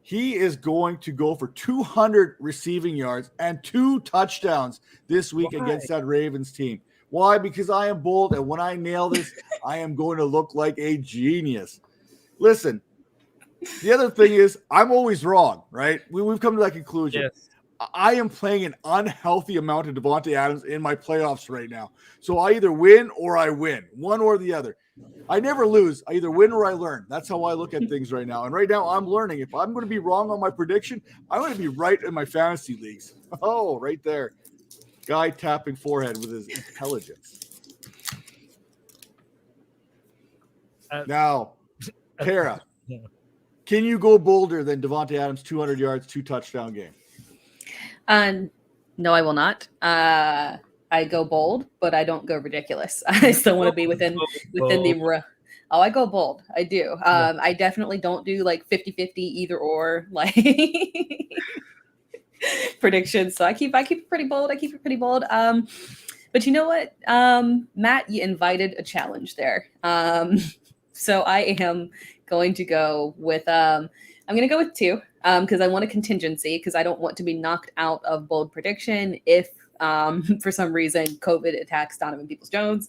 [SPEAKER 1] he is going to go for 200 receiving yards and 2 touchdowns this week against that Ravens team. Why? Because I am bold, and when I nail this, I am going to look like a genius. Listen, the other thing is I'm always wrong, right? We've come to that conclusion.
[SPEAKER 3] Yes.
[SPEAKER 1] I am playing an unhealthy amount of Davante Adams in my playoffs right now. So I either win or I win, one or the other. I never lose. I either win or I learn. That's how I look at things right now. And right now I'm learning. If I'm going to be wrong on my prediction, I'm going to be right in my fantasy leagues. Oh, right there. Guy tapping forehead with his intelligence. Now, Tera, can you go bolder than Davante Adams' 200 yards, 2 touchdown game?
[SPEAKER 5] No, I will not. I go bold, but I don't go ridiculous. I still want to be within the. Oh, I go bold. I do. I definitely don't do like 50-50 either or like predictions. So I keep it pretty bold. But you know what, Matt, you invited a challenge there. So I am going to go with. I'm going to go with 2 because I want a contingency because I don't want to be knocked out of bold prediction if for some reason COVID attacks Donovan Peoples-Jones.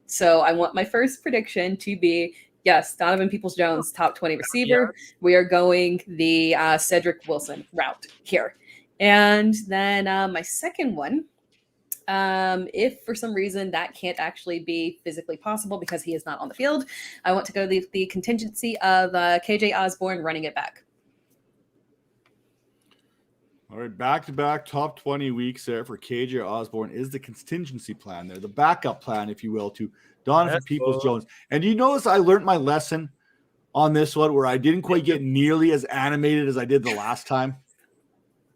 [SPEAKER 5] So I want my first prediction to be, yes, Donovan Peoples-Jones, top 20 receiver. We are going the Cedric Wilson route here. And then my second one, if for some reason that can't actually be physically possible because he is not on the field, I want to go the contingency of KJ Osborne running it back.
[SPEAKER 1] All right, back-to-back top 20 weeks there for KJ Osborne is the contingency plan there, the backup plan, if you will, to Donovan Peoples-Jones. And you notice I learned my lesson on this one where I didn't quite get nearly as animated as I did the last time.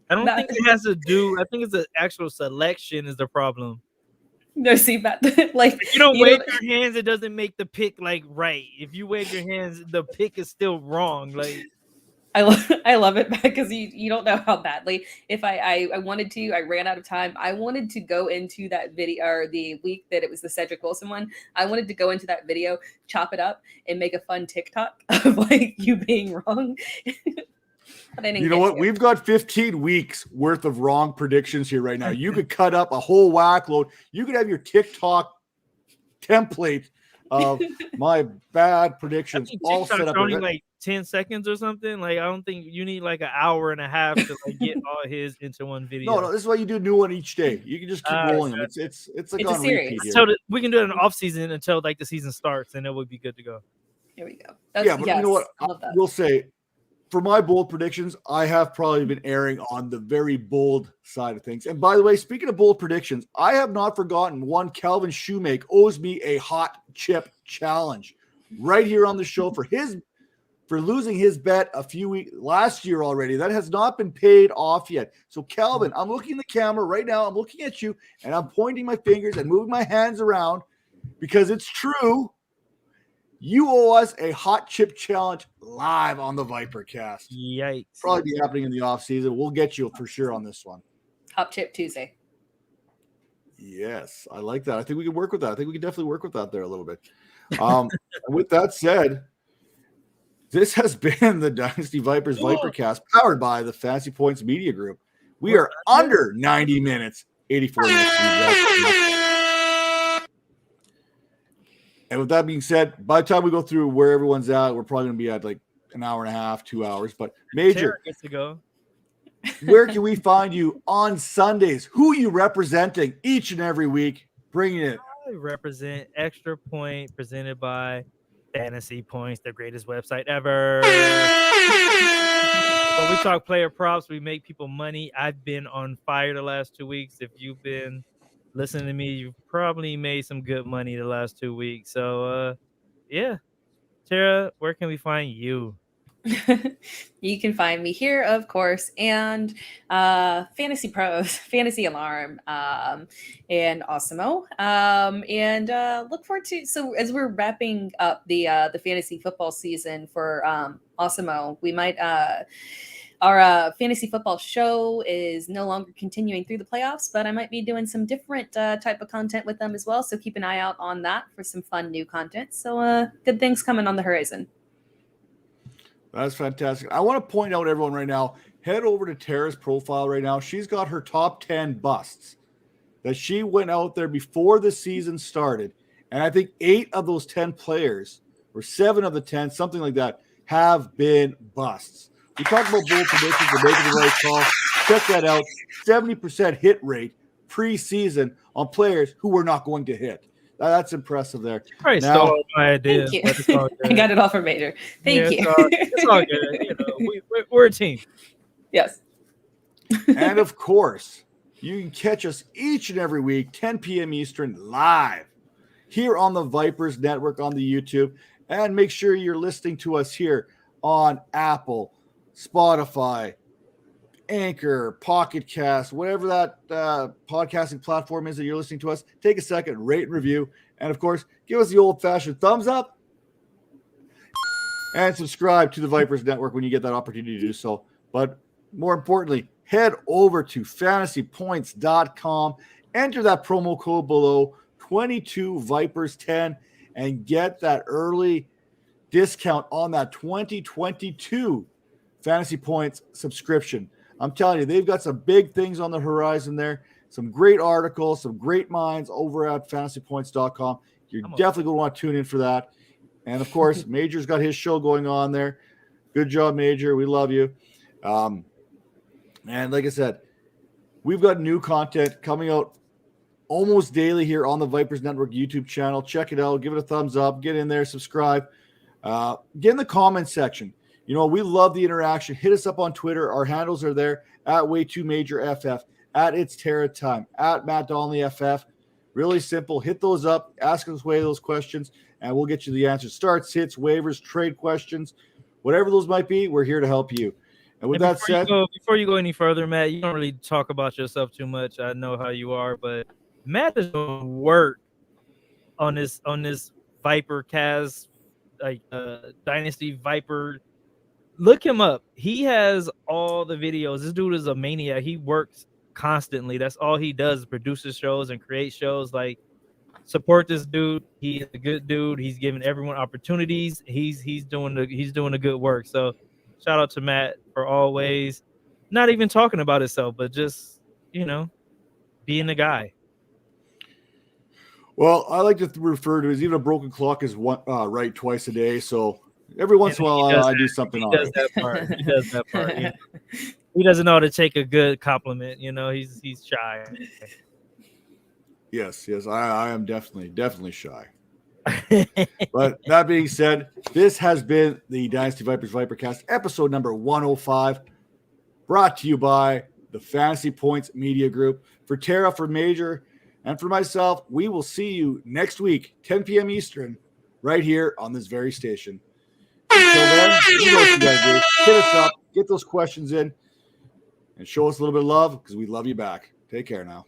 [SPEAKER 3] I don't think it has to do. I think it's the actual selection is the problem.
[SPEAKER 5] No, see, but like
[SPEAKER 3] if you don't wave your hands, it doesn't make the pick like right. If you wave your hands, the pick is still wrong. Like
[SPEAKER 5] I love it because you don't know how badly. If I wanted to, I ran out of time. I wanted to go into that video or the week that it was the Cedric Wilson one. I wanted to go into that video, chop it up, and make a fun TikTok of like you being wrong.
[SPEAKER 1] You know what? We've got 15 weeks worth of wrong predictions here right now. You could cut up a whole whack load. You could have your TikTok template of my bad predictions all set up.
[SPEAKER 3] Only like 10 seconds or something. Like I don't think you need like an hour and a half to like get all his into one video.
[SPEAKER 1] No, this is why you do a new one each day. You can just keep rolling them. It's like on repeat here.
[SPEAKER 3] So we can do it in off season until like the season starts, and it would be good to go.
[SPEAKER 5] Here we go.
[SPEAKER 1] But you know what? I will say, for my bold predictions, I have probably been erring on the very bold side of things. And by the way, speaking of bold predictions, I have not forgotten one Calvin Shoemake owes me a hot chip challenge right here on the show for losing his bet a few weeks last year already. That has not been paid off yet. So Calvin, I'm looking in the camera right now. I'm looking at you and I'm pointing my fingers and moving my hands around because it's true. You owe us a hot chip challenge live on the ViperCast.
[SPEAKER 3] Yikes.
[SPEAKER 1] Probably be happening in the off season. We'll get you for sure on this one.
[SPEAKER 5] Hot chip Tuesday.
[SPEAKER 1] Yes, I like that. I think we can work with that. I think we can definitely work with that there a little bit. With that said, this has been the Dynasty Vipers ViperCast powered by the Fantasy Points Media Group. We are under 90 minutes, 84 minutes. And with that being said, by the time we go through where everyone's at, we're probably going to be at like an hour and a half, 2 hours. But Major,
[SPEAKER 3] Tera gets to go.
[SPEAKER 1] where can we find you on Sundays? Who are you representing each and every week? Bringing it.
[SPEAKER 3] I represent Extra Point, presented by Fantasy Points, the greatest website ever. When we talk player props, we make people money. I've been on fire the last 2 weeks. If you've been listening to me, you've probably made some good money the last 2 weeks. So, yeah. Tara, where can we find you?
[SPEAKER 5] You can find me here, of course, and Fantasy Pros, Fantasy Alarm, and Osimo. And look forward to, so as we're wrapping up the fantasy football season for Osimo, we might our fantasy football show is no longer continuing through the playoffs, but I might be doing some different type of content with them as well. So keep an eye out on that for some fun new content. So good things coming on the horizon.
[SPEAKER 1] That's fantastic. I want to point out, everyone, right now, head over to Tera's profile right now. She's got her top 10 busts that she went out there before the season started. And I think 8 of those 10 players, or 7 of the 10, something like that, have been busts. We talked about bold predictions and making the right call. Check that out. 70% hit rate preseason on players who were not going to hit. That's impressive there.
[SPEAKER 3] Right,
[SPEAKER 1] now,
[SPEAKER 3] stole my idea.
[SPEAKER 5] Thank you. I got it all from Major. Thank you.
[SPEAKER 3] It's all good. You know, we're a team.
[SPEAKER 5] Yes.
[SPEAKER 1] And of course, you can catch us each and every week, 10 p.m. Eastern, live here on the Vipers Network on the YouTube. And make sure you're listening to us here on Apple, Spotify, Anchor, Pocket Cast, whatever that podcasting platform is that you're listening to us. Take a second, rate and review. And of course, give us the old-fashioned thumbs up and subscribe to the Vipers Network when you get that opportunity to do so. But more importantly, head over to fantasypoints.com, enter that promo code below, 22Vipers10, and get that early discount on that 2022 Fantasy Points subscription. I'm telling you, they've got some big things on the horizon there, some great articles, some great minds over at fantasypoints.com. You're definitely going to want to tune in for that. And, of course, Major's got his show going on there. Good job, Major. We love you. And like I said, we've got new content coming out almost daily here on the Vipers Network YouTube channel. Check it out. Give it a thumbs up. Get in there. Subscribe. Get in the comment section. You know, we love the interaction. Hit us up on Twitter. Our handles are there at Way2MajorFF, at It's Tera Time, at Matt Donnelly FF. Really simple. Hit those up. Ask us away those questions, and we'll get you the answers. Starts, hits, waivers, trade questions, whatever those might be, we're here to help you. And with that said,
[SPEAKER 3] before you go any further, Matt, you don't really talk about yourself too much. I know how you are, but Matt is doing work on this ViperCast, like Dynasty Viper. Look him up. He has all the videos. This dude is a maniac. He works constantly. That's all he does, produces shows and create shows. Like, support this dude. He is a good dude. He's giving everyone opportunities. He's doing the good work. So shout out to Matt for always not even talking about himself, but just, you know, being the guy.
[SPEAKER 1] Well, I like to refer to it as even a broken clock is right twice a day. So every once in a while, I do something on it.
[SPEAKER 3] He does that part. You know? He doesn't know how to take a good compliment. You know, he's shy.
[SPEAKER 1] Yes, I am definitely shy. But that being said, this has been the Dynasty Vipers ViperCast, episode number 105, brought to you by the Fantasy Points Media Group. For Tera, for Major, and for myself, we will see you next week, 10 p.m. Eastern, right here on this very station. Until then, you know what you gotta do. Hit us up, get those questions in, and show us a little bit of love because we love you back. Take care now.